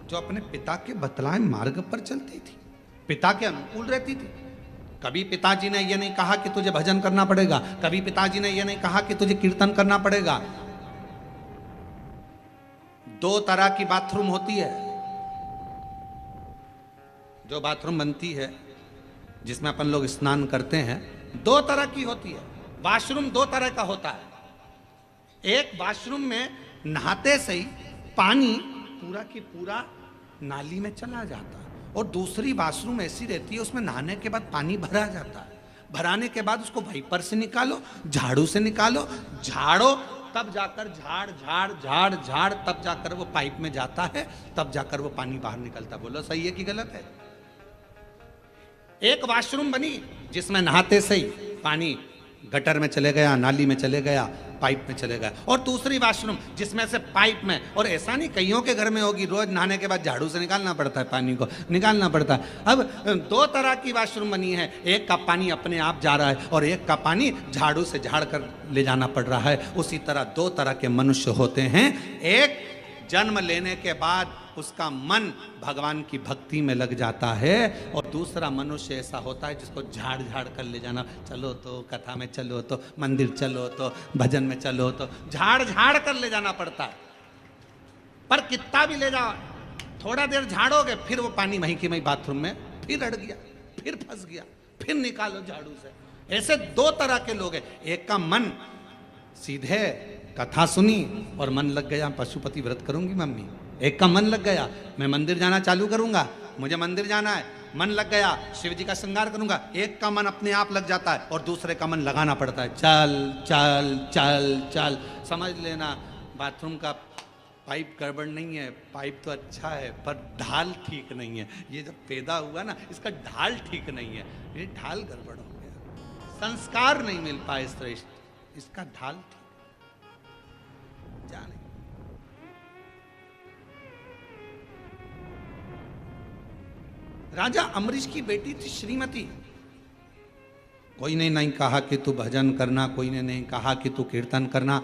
जो अपने पिता के बतलाए मार्ग पर चलती थी। पिता के अनुकूल रहती थी। कभी पिताजी ने यह नहीं कहा कि तुझे भजन करना पड़ेगा, कभी पिताजी ने यह नहीं कहा कि तुझे कीर्तन करना पड़ेगा। 2 तरह की बाथरूम होती है, जो बाथरूम बनती है जिसमें अपन लोग स्नान करते हैं, 2 तरह की होती है। वॉशरूम 2 तरह का होता है। एक वॉशरूम में नहाते से ही पानी पूरा की पूरा नाली में चला जाता है, और दूसरी वॉशरूम ऐसी रहती है उसमें नहाने के बाद पानी भरा जाता है। भराने के बाद उसको वाइपर से निकालो, झाड़ू से निकालो, झाड़ो, तब जाकर झाड़ झाड़ झाड़ झाड़ तब जाकर वो पाइप में जाता है, तब जाकर वो पानी बाहर निकलता। बोलो सही है कि गलत है? एक वॉशरूम बनी जिसमें नहाते से ही पानी गटर में चले गया, नाली में चले गया, पाइप में चले गया। और दूसरी वॉशरूम जिसमें से पाइप में, और ऐसा नहीं कईयों के घर में होगी, रोज नहाने के बाद झाड़ू से निकालना पड़ता है, पानी को निकालना पड़ता है। अब 2 तरह की वॉशरूम बनी है, एक का पानी अपने आप जा रहा है और एक का पानी झाड़ू से झाड़ कर ले जाना पड़ रहा है। उसी तरह 2 तरह के मनुष्य होते हैं। एक जन्म लेने के बाद उसका मन भगवान की भक्ति में लग जाता है, और दूसरा मनुष्य ऐसा होता है जिसको झाड़ झाड़ कर ले जाना, चलो तो कथा में, चलो तो मंदिर, चलो तो भजन में, चलो तो झाड़ झाड़ कर ले जाना पड़ता है। पर कितना भी ले जाओ, थोड़ा देर झाड़ोगे फिर वो पानी वहीं की वहीं बाथरूम में फिर अड़ गया, फिर फंस गया, फिर निकालो झाड़ू से। ऐसे 2 तरह के लोग हैं। एक का मन सीधे कथा सुनी और मन लग गया पशुपति व्रत करूंगी मम्मी, एक का मन लग गया मैं मंदिर जाना चालू करूंगा, मुझे मंदिर जाना है, मन लग गया शिव जी का श्रृंगार करूंगा। एक का मन अपने आप लग जाता है और दूसरे का मन लगाना पड़ता है, चल चल चल चल। समझ लेना बाथरूम का पाइप गड़बड़ नहीं है, पाइप तो अच्छा है पर ढाल ठीक नहीं है। ये जब पैदा हुआ ना, इसका ढाल ठीक नहीं है, ये ढाल गड़बड़ हो गया, संस्कार नहीं मिल पाए श्रेष्ठ, इसका ढाल ठीक जाने। राजा अम्बरीश की बेटी थी श्रीमती। कोई ने नहीं कहा कि तू भजन करना, कोई ने नहीं कहा कि तू कीर्तन करना,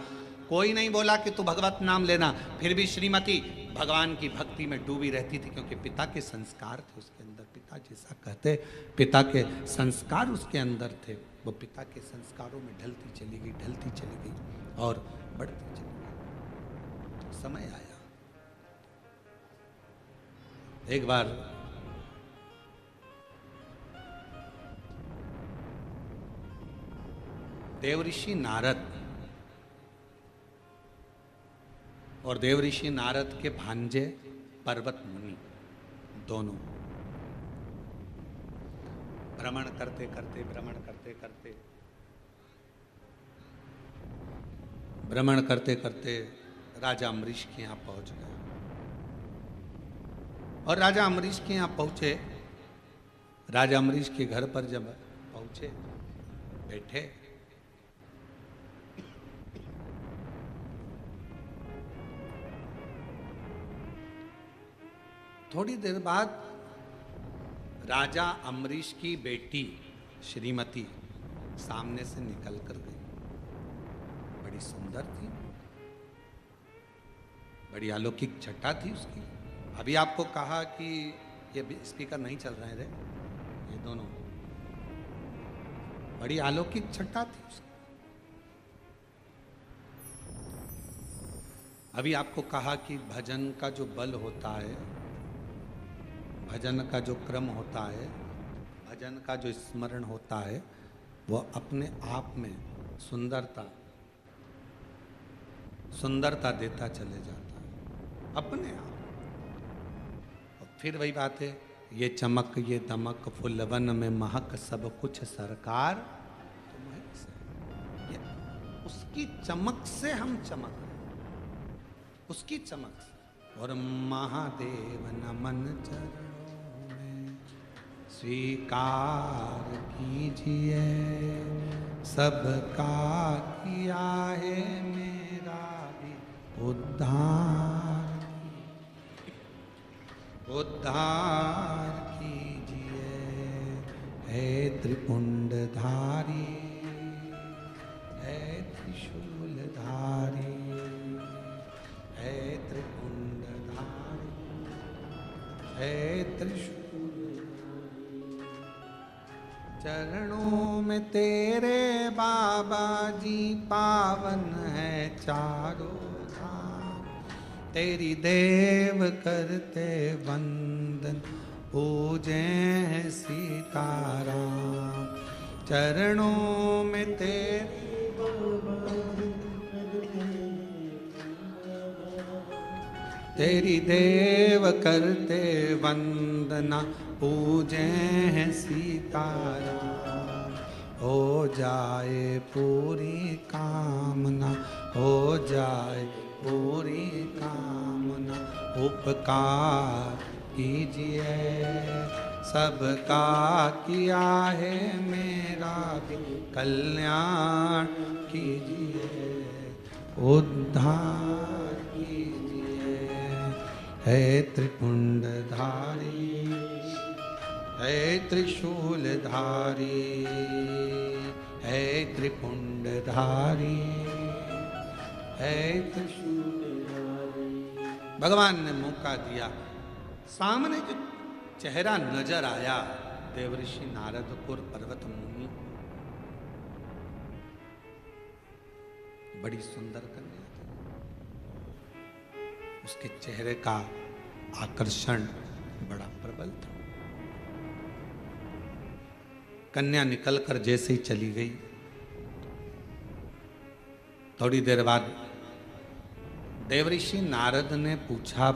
कोई नहीं बोला कि तू भगवत नाम लेना। फिर भी श्रीमती भगवान की भक्ति में डूबी रहती थी, क्योंकि पिता के संस्कार थे उसके अंदर। पिता जैसा कहते, पिता के संस्कार उसके अंदर थे। वो पिता के संस्कारों में ढलती चली गई, ढलती चली गई और बढ़ती चली गई। समय आया, एक बार देवऋषि नारद और देवऋषि नारद के भांजे पर्वत मुनि दोनों भ्रमण करते करते भ्रमण करते करते राजा अम्बरीश के यहाँ पहुंच गए। और राजा अम्बरीश के यहाँ पहुंचे, राजा अम्बरीश के घर पर जब पहुंचे, बैठे, थोड़ी देर बाद राजा अम्बरीश की बेटी श्रीमती सामने से निकल कर गई। बड़ी सुंदर थी, बड़ी अलौकिक छटा थी उसकी। अभी आपको कहा कि ये स्पीकर नहीं चल रहे थे, ये दोनों, बड़ी अलौकिक छटा थी उसकी। अभी आपको कहा कि भजन का जो बल होता है, भजन का जो क्रम होता है, भजन का जो स्मरण होता है, वो अपने आप में सुंदरता देता चले जाता है अपने आप। और फिर वही बात है, ये चमक ये दमक फुलवन में महक सब कुछ सरकार तुम्हारी से। ये उसकी चमक से हम चमक रहे, उसकी चमक से। और महादेव नमन चरणों में स्वीकार कीजिए, सबका किया है मेरा भी उद्धार कीजिए। है त्रिपुंडधारी, है त्रिशूलधारी, है त्रिपुंडधारी, है त्रिशूल। चरणों में तेरे बाबा जी पावन है चारों धाम, तेरी देव करते वंदन पूजे हैं सीताराम। चरणों में तेरे तेरी देव करते वंदना पूजे हैं सीताराम। हो जाए पूरी कामना, हो जाए पूरी कामना, उपकार कीजिए सबका किया है मेरा भी कल्याण कीजिए, उद्धार कीजिए। है त्रिपुंडधारी, है त्रिशूलधारी, है त्रिपुंडधारी, है त्रिशूलधारी। भगवान ने मौका दिया, सामने जो चेहरा नजर आया देवऋषि नारद और पर्वत मुनि, बड़ी सुंदर कन्या थी। उसके चेहरे का आकर्षण बड़ा प्रबल था। कन्या निकलकर जैसे ही चली गई, थोड़ी देर बाद देवऋषि नारद ने पूछा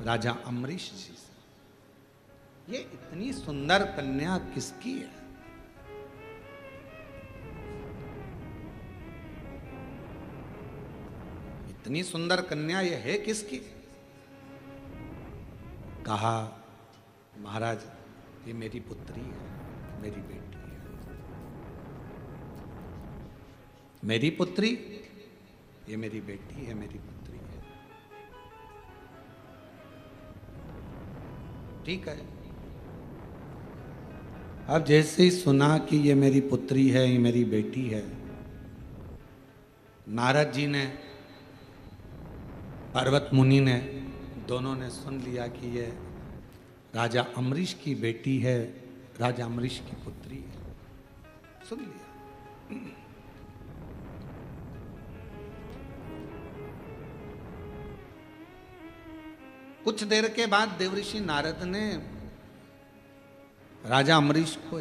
राजा अम्बरीश जी से, ये इतनी सुंदर कन्या किसकी है? इतनी सुंदर कन्या ये है किसकी? कहा महाराज ये मेरी पुत्री है, मेरी बेटी है। मेरी पुत्री, ये मेरी बेटी है, मेरी पुत्री है। ठीक है। अब जैसे ही सुना कि ये मेरी पुत्री है, ये मेरी बेटी है, नारद जी ने, पर्वत मुनि ने, दोनों ने सुन लिया कि ये राजा अम्बरीश की बेटी है, राजा अम्बरीश की पुत्री है। सुन लिया। कुछ देर के बाद देवऋषि नारद ने राजा अम्बरीश को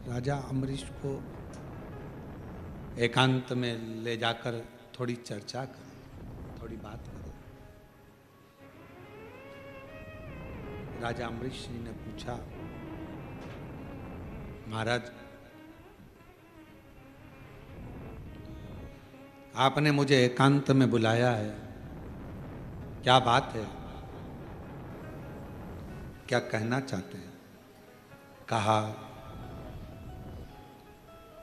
राजा अम्बरीश को एकांत में ले जाकर थोड़ी चर्चा करो, थोड़ी बात करो। राजा अम्बरीश जी ने पूछा, महाराज आपने मुझे एकांत में बुलाया है, क्या बात है, क्या कहना चाहते हैं? कहा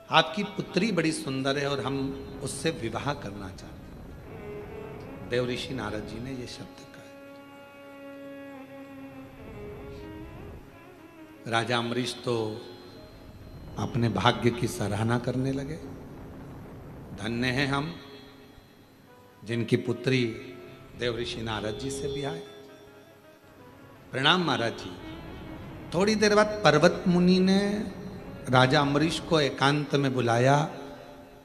आपकी पुत्री बड़ी सुंदर है और हम उससे विवाह करना चाहते हैं। देवऋषि नारद जी ने ये शब्द कहा। राजा अम्बरीश तो अपने भाग्य की सराहना करने लगे। धन्य हैं हम जिनकी पुत्री देवऋषि नारद जी से भी आए। प्रणाम महाराज जी। थोड़ी देर बाद पर्वत मुनि ने राजा अम्बरीश को एकांत में बुलाया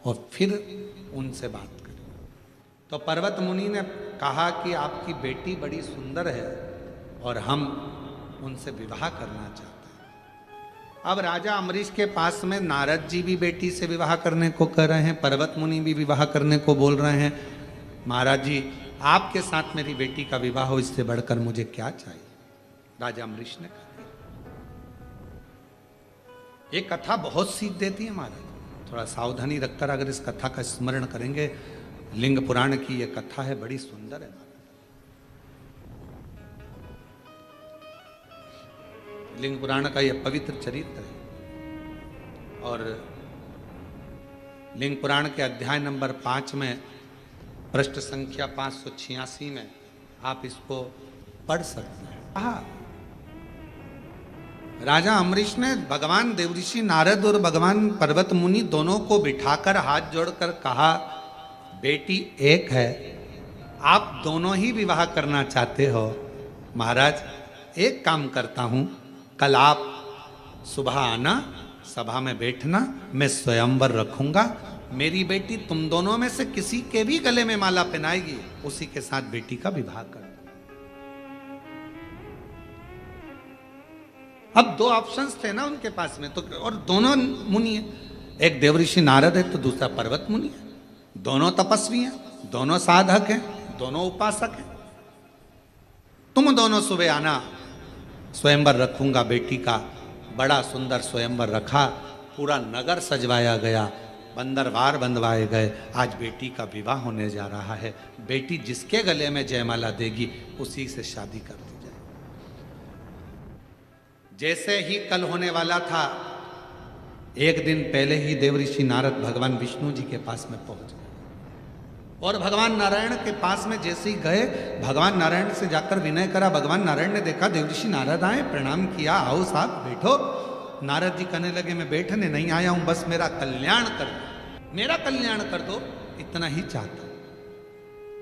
और फिर उनसे बात करी। तो पर्वत मुनि ने कहा कि आपकी बेटी बड़ी सुंदर है और हम उनसे विवाह करना चाहते हैं। अब राजा अम्बरीश के पास में नारद जी भी बेटी से विवाह करने को कह रहे हैं, पर्वत मुनि भी विवाह करने को बोल रहे हैं। महाराज जी आपके साथ मेरी बेटी का विवाह हो, इससे बढ़कर मुझे क्या चाहिए? राजा अम्बरीश ने कहा। ये कथा बहुत सीख देती है महाराज, थोड़ा सावधानी रखकर अगर इस कथा का स्मरण करेंगे। लिंग पुराण की ये कथा है, बड़ी सुंदर है महाराज। लिंग पुराण का यह पवित्र चरित्र है और लिंग पुराण के अध्याय नंबर 5 में पृष्ठ संख्या 586 में आप इसको पढ़ सकते हैं। कहा राजा अम्बरीश ने भगवान देवऋषि नारद और भगवान पर्वत मुनि दोनों को बिठाकर हाथ जोड़कर कहा, बेटी एक है, आप दोनों ही विवाह करना चाहते हो। महाराज एक काम करता हूं, कल आप सुबह आना, सभा में बैठना, मैं स्वयंवर रखूंगा। मेरी बेटी तुम दोनों में से किसी के भी गले में माला पहनाएगी, उसी के साथ बेटी का विवाह कर। अब दो ऑप्शंस थे ना उनके पास में, तो और दोनों मुनि है, एक देवऋषि नारद है तो दूसरा पर्वत मुनि है। दोनों तपस्वी हैं, दोनों साधक हैं, दोनों उपासक हैं। तुम दोनों सुबह आना, स्वयंवर रखूंगा बेटी का। बड़ा सुंदर स्वयंवर रखा, पूरा नगर सजवाया गया, बंदरवार बंधवाए गए। आज बेटी का विवाह होने जा रहा है। बेटी जिसके गले में जयमाला देगी उसी से शादी कर दी जाए। जैसे ही कल होने वाला था, एक दिन पहले ही देवऋषि नारद भगवान विष्णु जी के पास में पहुंच गए। और भगवान नारायण के पास में जैसे ही गए, भगवान नारायण से जाकर विनय करा। भगवान नारायण ने देखा देवऋषि नारद आए, प्रणाम किया, आओ साहब बैठो। नारद जी कहने लगे मैं बैठने नहीं आया हूं, बस मेरा कल्याण कर दो, मेरा कल्याण कर दो, इतना ही चाहता।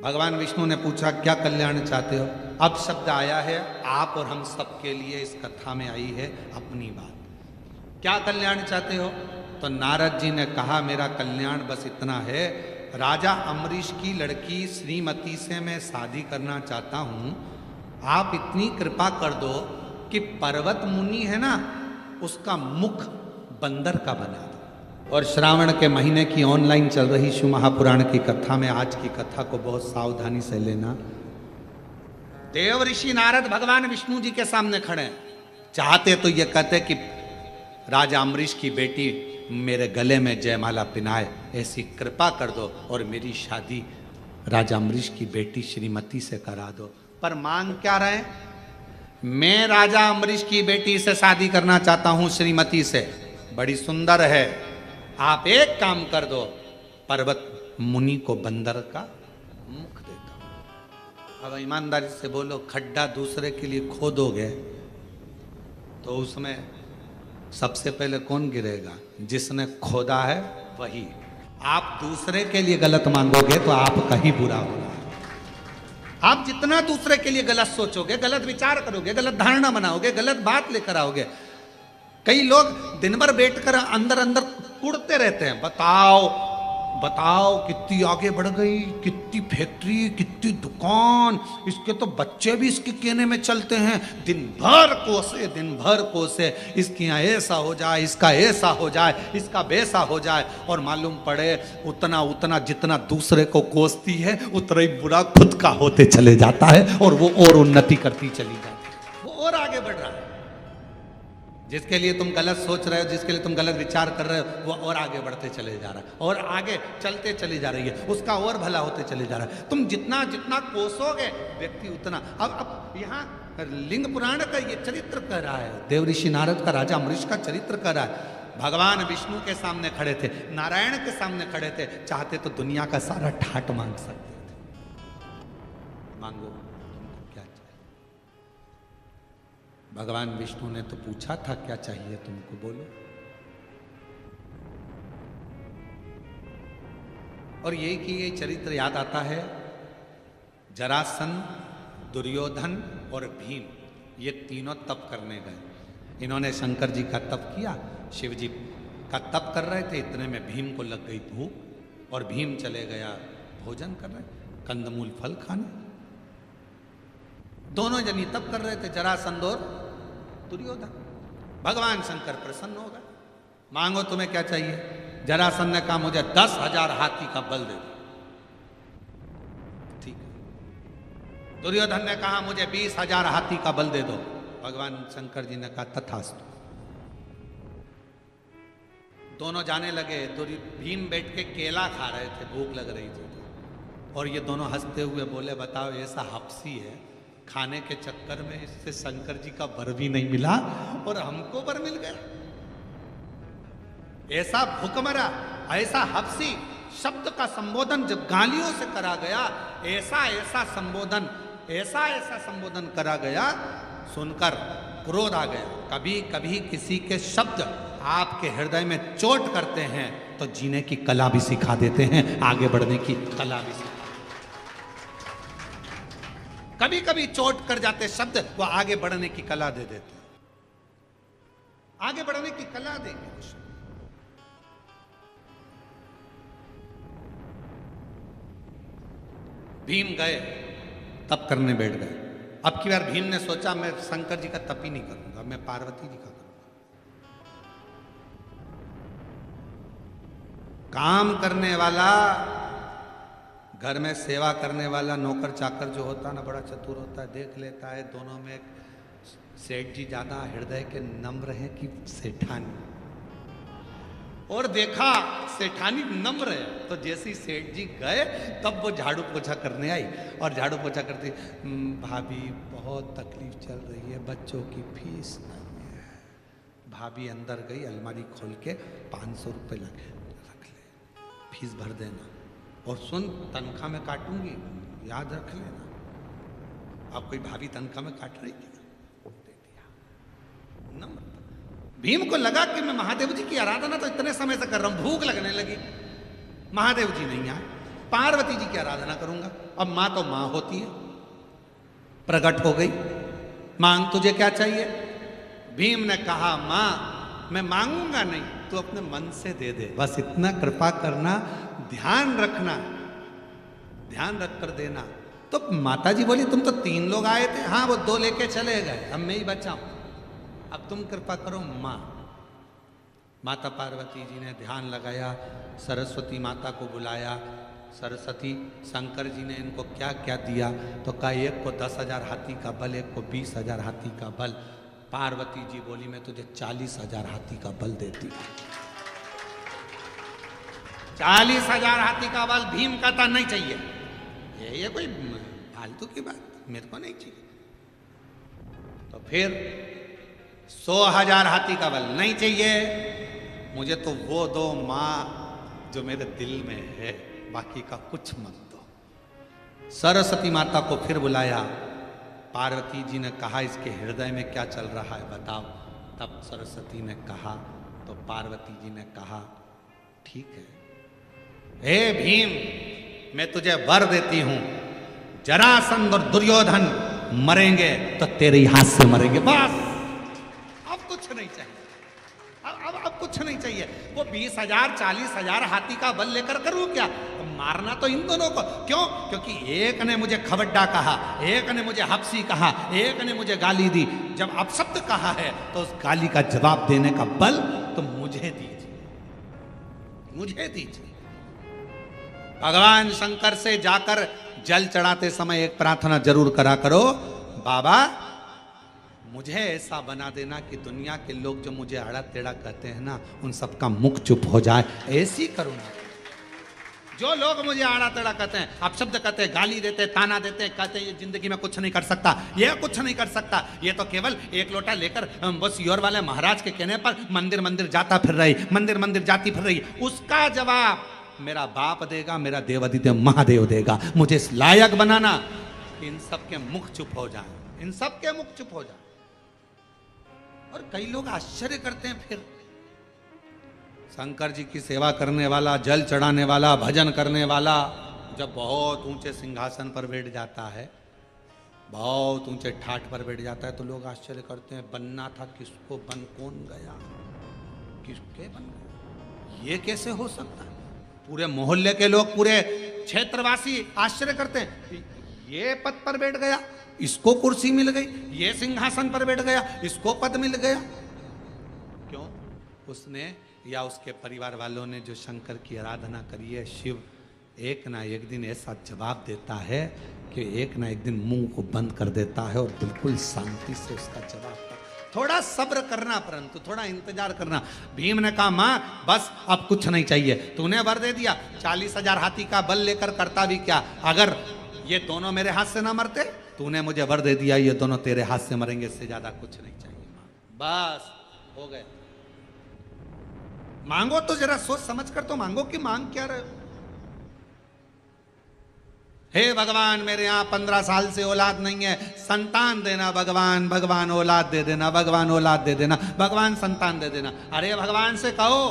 भगवान विष्णु ने पूछा क्या कल्याण चाहते हो? अब शब्द आया है आप और हम सबके लिए इस कथा में आई है अपनी बात। क्या कल्याण चाहते हो? तो नारद जी ने कहा मेरा कल्याण बस इतना है, राजा अम्बरीश की लड़की श्रीमती से मैं शादी करना चाहता हूं। आप इतनी कृपा कर दो कि पर्वत मुनि है ना, उसका मुख बंदर का बना दो। और श्रावण के महीने की ऑनलाइन चल रही शिव महापुराण की कथा में आज की कथा को बहुत सावधानी से लेना। देवऋषि नारद भगवान विष्णु जी के सामने खड़े हैं। चाहते तो ये कहते कि राजा अम्बरीश की बेटी मेरे गले में जयमाला पिनाए, ऐसी कृपा कर दो और मेरी शादी राजा अम्बरीश की बेटी श्रीमती से करा दो। पर मांग क्या रहे? मैं राजा अम्बरीश की बेटी से शादी करना चाहता हूं, श्रीमती से, बड़ी सुंदर है। आप एक काम कर दो, पर्वत मुनि को बंदर का मुख दे दो। अब ईमानदारी से बोलो, खड्डा दूसरे के लिए खोदोगे तो उसमें सबसे पहले कौन गिरेगा? जिसने खोदा है वही। आप दूसरे के लिए गलत मांगोगे तो आपका ही बुरा होगा। आप जितना दूसरे के लिए गलत सोचोगे, गलत विचार करोगे, गलत धारणा बनाओगे, गलत बात लेकर आओगे। कई लोग दिन भर बैठकर अंदर अंदर कुड़ते रहते हैं, बताओ बताओ कितनी आगे बढ़ गई, कितनी फैक्ट्री, कितनी दुकान, इसके तो बच्चे भी इसके कहने में चलते हैं। दिन भर कोसे इसके यहाँ ऐसा हो जाए, इसका ऐसा हो जाए, इसका वैसा हो जाए। और मालूम पड़े उतना उतना जितना दूसरे को कोसती है उतना ही बुरा खुद का होते चले जाता है, और वो और उन्नति करती चली जाती है, वो और आगे बढ़ रहा है। जिसके लिए तुम गलत सोच रहे हो, जिसके लिए तुम गलत विचार कर रहे हो, वो और आगे बढ़ते चले जा रहा है, और आगे चलते चली जा रही है, उसका और भला होते चले जा रहा है। तुम जितना जितना कोसोगे व्यक्ति उतना। अब यहाँ लिंग पुराण का ये चरित्र कह रहा है, देवऋषि नारद का राजा अम्बरीश का चरित्र कह रहा है। भगवान विष्णु के सामने खड़े थे, नारायण के सामने खड़े थे, चाहते तो दुनिया का सारा ठाट मांग सकते थे। मांगो क्या चाहिए? भगवान विष्णु ने तो पूछा था क्या चाहिए तुमको, बोलो। और यही कि ये चरित्र याद आता है, जरासंध, दुर्योधन और भीम, ये तीनों तप करने गए। इन्होंने शंकर जी का तप किया, शिव जी का तप कर रहे थे, इतने में भीम को लग गई भूख और भीम चले गया भोजन कर रहे, कंदमूल फल खाने। दोनों जनी तप कर रहे थे, जरासंध और दुर्योधन। भगवान शंकर प्रसन्न हो गए, मांगो तुम्हें क्या चाहिए। जरासंध ने कहा मुझे 10,000 हाथी का बल दे दो। ठीक है। दुर्योधन ने कहा मुझे 20,000 हाथी का बल दे दो। भगवान शंकर जी ने कहा तथास्तु। दोनों जाने लगे। भीम बैठ के केला खा रहे थे, भूख लग रही थी, और ये दोनों हंसते हुए बोले बताओ ऐसा हपसी है, खाने के चक्कर में इससे शंकर जी का वर भी नहीं मिला और हमको वर मिल गया। ऐसा भुखमरा, ऐसा हपसी शब्द का संबोधन जब गालियों से करा गया, ऐसा ऐसा संबोधन करा गया, सुनकर क्रोध आ गया। कभी कभी किसी के शब्द आपके हृदय में चोट करते हैं तो जीने की कला भी सिखा देते हैं, आगे बढ़ने की कला भी सिखा। कभी कभी चोट कर जाते शब्द वो आगे बढ़ने की कला दे देते, आगे बढ़ने लगा देंगे कुछ। भीम गए, तप करने बैठ गए। अब की बार भीम ने सोचा मैं शंकर जी का तप ही नहीं करूंगा, मैं पार्वती जी का करूंगा। काम करने वाला, घर में सेवा करने वाला नौकर चाकर जो होता है ना, बड़ा चतुर होता है, देख लेता है दोनों में सेठ जी ज्यादा हृदय के नम्र हैं कि सेठानी, और देखा सेठानी नम्र है, तो जैसे ही सेठ जी गए तब वो झाड़ू पोछा करने आई, और झाड़ू पोछा करती, भाभी बहुत तकलीफ चल रही है, बच्चों की फीस नहीं है। भाभी अंदर गई, अलमारी खोल के 500 रुपये लगे, रख ले, फीस भर देना, और सुन तनख्वाह में काटूंगी, याद रख लेना। अब कोई भाभी तनख्वाह में काट रही थी, दे दिया। नम्र। भीम को लगा कि मैं महादेव जी की आराधना तो इतने समय से कर रहा हूं, भूख लगने लगी, महादेव जी नहीं आए, पार्वती जी की आराधना करूंगा। अब मां तो मां होती है, प्रकट हो गई, मांग तुझे क्या चाहिए। भीम ने कहा मां मैं मांगूंगा नहीं, तू अपने मन से दे दे, बस इतना कृपा करना, ध्यान रखना, ध्यान रख कर देना। तो माता जी बोली तुम तो 3 लोग आए थे, हाँ वो 2 लेके चले गए, अब मैं ही बचा हूं, अब तुम कृपा करो मां। माता पार्वती जी ने ध्यान लगाया, सरस्वती माता को बुलाया। सरस्वती, शंकर जी ने इनको क्या क्या दिया, तो कहा एक को 10,000 हाथी का बल, एक को 20,000 हाथी का बल। पार्वती जी बोली मैं तुझे 40,000 हाथी का बल देती हूं। 40,000 हाथी का बल। भीम कहता नहीं चाहिए, ये कोई फालतू की बात, मेरे को नहीं चाहिए। तो फिर 100,000 हाथी का बल नहीं चाहिए, मुझे तो वो दो मां जो मेरे दिल में है, बाकी का कुछ मत दो। सरस्वती माता को फिर बुलाया। पार्वती जी ने कहा इसके हृदय में क्या चल रहा है बताओ। तब सरस्वती ने कहा, तो पार्वती जी ने कहा ठीक है, हे भीम मैं तुझे वर देती हूं, जरासंध और दुर्योधन मरेंगे तो तेरे ही हाथ से मरेंगे, बस अब कुछ नहीं चाहिए, अब कुछ नहीं चाहिए। वो 20,000 40,000 हाथी का बल लेकर करूं क्या, मारना तो इन दोनों को। क्यों? क्योंकि एक ने मुझे खवड्डा कहा, एक ने मुझे हपसी कहा, एक ने मुझे गाली दी। जब अपशब्द कहा है तो उस गाली का जवाब देने का बल तो मुझे दीजिए, मुझे दीजिए। भगवान शंकर से जाकर जल चढ़ाते समय एक प्रार्थना जरूर करा करो, बाबा मुझे ऐसा बना देना कि दुनिया के लोग जो मुझे आड़ा टेढ़ा कहते हैं ना, उन सबका मुख चुप हो जाए, ऐसी करुणा। जो लोग मुझे आड़ा टेढ़ा कहते हैं, अपशब्द कहते हैं, गाली देते हैं, ताना देते हैं, कहते हैं ये जिंदगी में कुछ नहीं कर सकता, ये कुछ नहीं कर सकता, ये तो केवल एक लोटा लेकर बस योर वाले महाराज के कहने पर मंदिर मंदिर जाता फिर रही, मंदिर मंदिर जाती फिर रही, उसका जवाब मेरा बाप देगा, मेरा देवादिदेव महादेव देगा। मुझे इस लायक बनाना कि इन सबके मुख चुप हो जाए, इन सबके मुख चुप हो जाए। और कई लोग आश्चर्य करते हैं, फिर शंकर जी की सेवा करने वाला, जल चढ़ाने वाला, भजन करने वाला जब बहुत ऊंचे सिंहासन पर बैठ जाता है, बहुत ऊंचे ठाठ पर बैठ जाता है, तो लोग आश्चर्य करते हैं बनना था किसको, बन कौन गया, किसके बन गया, ये कैसे हो सकता है। पूरे मोहल्ले के लोग, पूरे क्षेत्रवासी आश्चर्य करते हैं, ये पद पर बैठ गया, इसको कुर्सी मिल गई, ये सिंहासन पर बैठ गया, इसको पद मिल गया। क्यों? उसने या उसके परिवार वालों ने जो शंकर की आराधना करी है, शिव एक ना एक दिन ऐसा जवाब देता है कि एक ना एक दिन मुंह को बंद कर देता है और बिल्कुल शांति से उसका जवाब। थोड़ा सब्र करना, परंतु थोड़ा इंतजार करना। भीम ने कहा मां बस अब कुछ नहीं चाहिए, तूने वर दे दिया, 40,000 हाथी का बल लेकर करता भी क्या, अगर ये दोनों मेरे हाथ से ना मरते, तूने मुझे वर दे दिया, ये दोनों तेरे हाथ से मरेंगे, इससे ज्यादा कुछ नहीं चाहिए मां, बस हो गए। मांगो तो जरा सोच समझ कर तो मांगो कि मांग क्या रहे हो। हे भगवान मेरे यहाँ 15 साल से औलाद नहीं है, संतान देना भगवान, भगवान औलाद दे देना, भगवान औलाद दे देना, भगवान संतान दे देना। अरे भगवान से कहो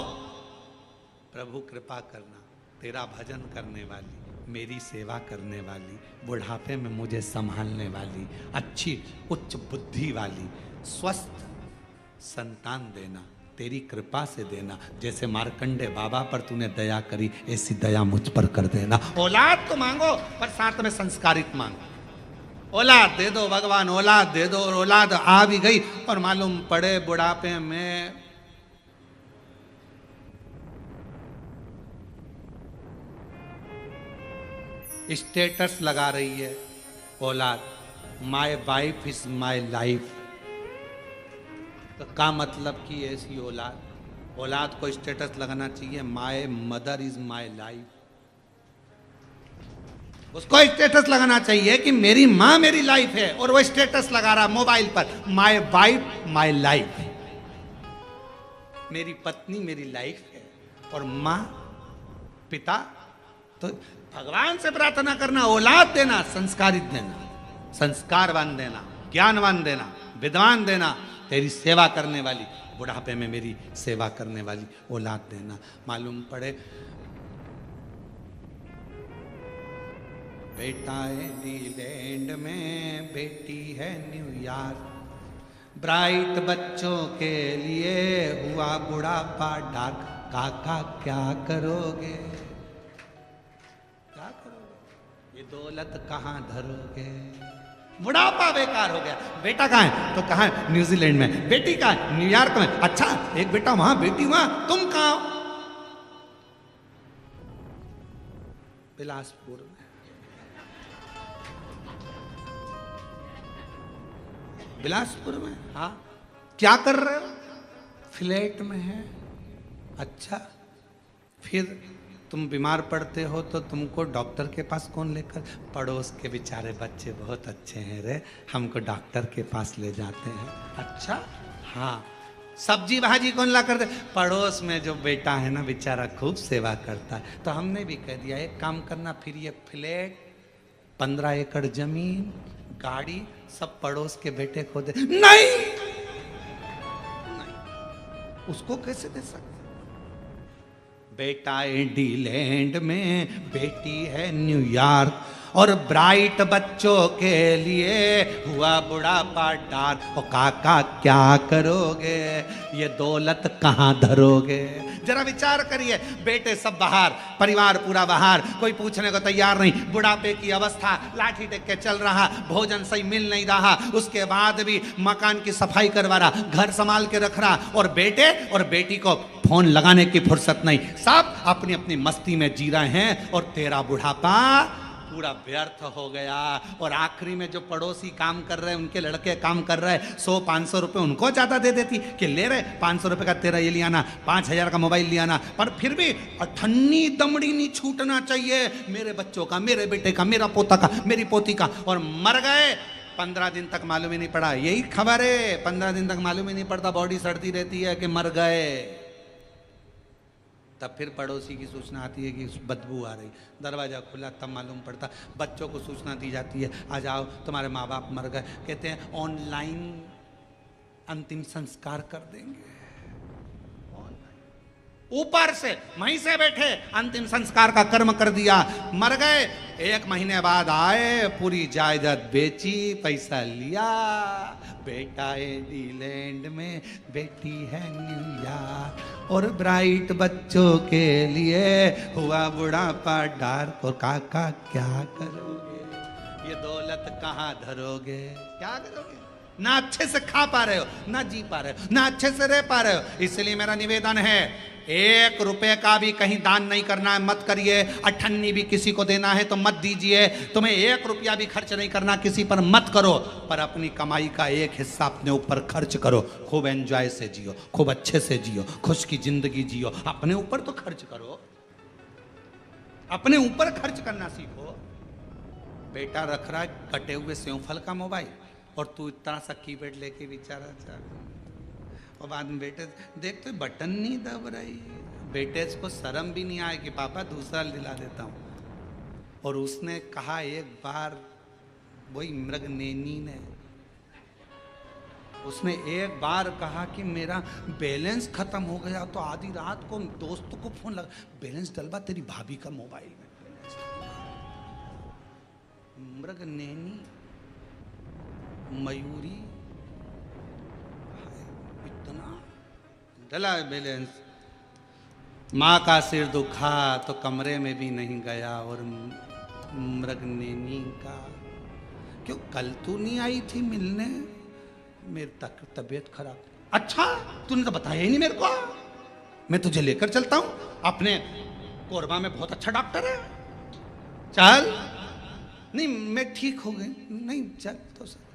प्रभु कृपा करना, तेरा भजन करने वाली, मेरी सेवा करने वाली, बुढ़ापे में मुझे संभालने वाली, अच्छी उच्च बुद्धि वाली, स्वस्थ संतान देना, तेरी कृपा से देना। जैसे मार्कंडे बाबा पर तूने दया करी, ऐसी दया मुझ पर कर देना। औलाद तो मांगो पर साथ में संस्कारित मांगो। औलाद दे दो भगवान, औलाद दे दो। और औलाद आ भी गई और मालूम पड़े बुढ़ापे में स्टेटस लगा रही है औलाद, my wife is my life. तो का मतलब कि ऐसी औलाद, औलाद को स्टेटस लगाना चाहिए my mother is my life. उसको स्टेटस लगाना चाहिए कि मेरी माँ मेरी लाइफ है, और वो स्टेटस लगा रहा मोबाइल पर माय वाइफ माय लाइफ। मेरी पत्नी मेरी लाइफ है और माँ पिता। तो भगवान से प्रार्थना करना औलाद देना, संस्कारित देना, संस्कारवान देना, ज्ञानवान देना, विद्वान देना, तेरी सेवा करने वाली, बुढ़ापे में मेरी सेवा करने वाली औलाद देना। मालूम पड़े बेटा है न्यूजीलैंड में, बेटी है न्यूयॉर्क। ब्राइट बच्चों के लिए हुआ बुढ़ापा डार्क। काका क्या करोगे, क्या करोगे, ये दौलत कहाँ धरोगे। बुढ़ापा बेकार हो गया। बेटा कहाँ है तो कहाँ है, न्यूजीलैंड में। बेटी कहाँ है, न्यूयॉर्क में। अच्छा, एक बेटा वहां बेटी वहां, तुम कहाँ हो, बिलासपुर में। बिलासपुर में, हाँ। क्या कर रहे हो, फ्लैट में है। अच्छा, फिर तुम बीमार पड़ते हो तो तुमको डॉक्टर के पास कौन लेकर, पड़ोस के बेचारे बच्चे बहुत अच्छे हैं रे, हमको डॉक्टर के पास ले जाते हैं। अच्छा, हाँ। सब्जी भाजी कौन ला कर दे, पड़ोस में जो बेटा है ना बेचारा खूब सेवा करता है। तो हमने भी कह दिया एक काम करना, फिर ये फ्लैट, 15 एकड़ जमीन, गाड़ी सब पड़ोस के बेटे को दे। नहीं, उसको कैसे दे सकते। बेटा इंडीलैंड में, बेटी है न्यूयॉर्क, और ब्राइट बच्चों के लिए हुआ बुढ़ापा डार्क। और काका क्या करोगे, ये दौलत कहाँ धरोगे। जरा विचार करिए, बेटे सब बाहर, परिवार पूरा बाहर, कोई पूछने को तैयार नहीं, बुढ़ापे की अवस्था, लाठी टेक के चल रहा, भोजन सही मिल नहीं रहा, उसके बाद भी मकान की सफाई करवा रहा, घर संभाल के रख रहा, और बेटे और बेटी को फोन लगाने की फुर्सत नहीं, सब अपनी अपनी मस्ती में जी रहे हैं, और तेरा बुढ़ापा पूरा व्यर्थ हो गया। और आखिरी में जो पड़ोसी काम कर रहे हैं, उनके लड़के काम कर रहे हैं, 100-500 रुपए उनको ज्यादा दे देती कि ले रहे 500 रुपए का तेरा ये लिया ना, 5000 का मोबाइल लिया ना। पर फिर भी अठन्नी दमड़ी नहीं छूटना चाहिए, मेरे बच्चों का, मेरे बेटे का, मेरा पोता का, मेरी पोती का। और मर गए 15 दिन तक मालूम ही नहीं पड़ा, यही खबर है, 15 दिन तक मालूम ही नहीं पड़ता, बॉडी सड़ती रहती है कि मर गए। तब फिर पड़ोसी की सूचना आती है कि बदबू आ रही, दरवाज़ा खुला, तब मालूम पड़ता। बच्चों को सूचना दी जाती है, आ जाओ तुम्हारे माँ बाप मर गए। कहते हैं ऑनलाइन अंतिम संस्कार कर देंगे। ऊपर से वहीं से बैठे अंतिम संस्कार का कर्म कर दिया, मर गए। 1 महीने बाद आए, पूरी जायदाद बेची, पैसा लिया। बेटा है न्यूजीलैंड में, बेटी है न्यूयॉर्क, और ब्राइट बच्चों के लिए हुआ बुढ़ापा डार्क। और काका क्या करोगे, ये दौलत कहाँ धरोगे, क्या करोगे। ना अच्छे से खा पा रहे हो, ना जी पा रहे हो, ना अच्छे से रह पा रहे हो। इसलिए मेरा निवेदन है, 1 रुपए का भी कहीं दान नहीं करना है, मत करिए। अठन्नी भी किसी को देना है तो मत दीजिए। तुम्हें 1 रुपया भी खर्च नहीं करना, किसी पर मत करो, पर अपनी कमाई का एक हिस्सा अपने ऊपर खर्च करो। खूब एंजॉय से जियो, खूब अच्छे से जियो, खुश की जिंदगी जियो। अपने ऊपर तो खर्च करो, अपने ऊपर खर्च करना सीखो। बेटा रख रहा है कटे हुए सेवफल का मोबाइल, और तू इतना सा कीपैड लेके बेचारा चल, और बाद में बेटे देख तो बटन नहीं दब रही। बेटे को शर्म भी नहीं आए कि पापा दूसरा दिला देता हूँ। और उसने कहा एक बार, वही मृगनेनी ने, उसने एक बार कहा कि मेरा बैलेंस खत्म हो गया, तो आधी रात को दोस्तों को फोन लगा, बैलेंस डलवा तेरी भाभी का मोबाइल में। मृगनेनी, मयूरी, इतना डला बैलेंस। माँ का सिर दुखा तो कमरे में भी नहीं गया, और मृगनेनी का क्यों कल तू नहीं आई थी मिलने, मेरी तबीयत खराब। अच्छा तूने तो बताया ही नहीं मेरे को, मैं तुझे लेकर चलता हूं, अपने कोरबा में बहुत अच्छा डॉक्टर है, चल। नहीं मैं ठीक हो गई, नहीं चल तो सर।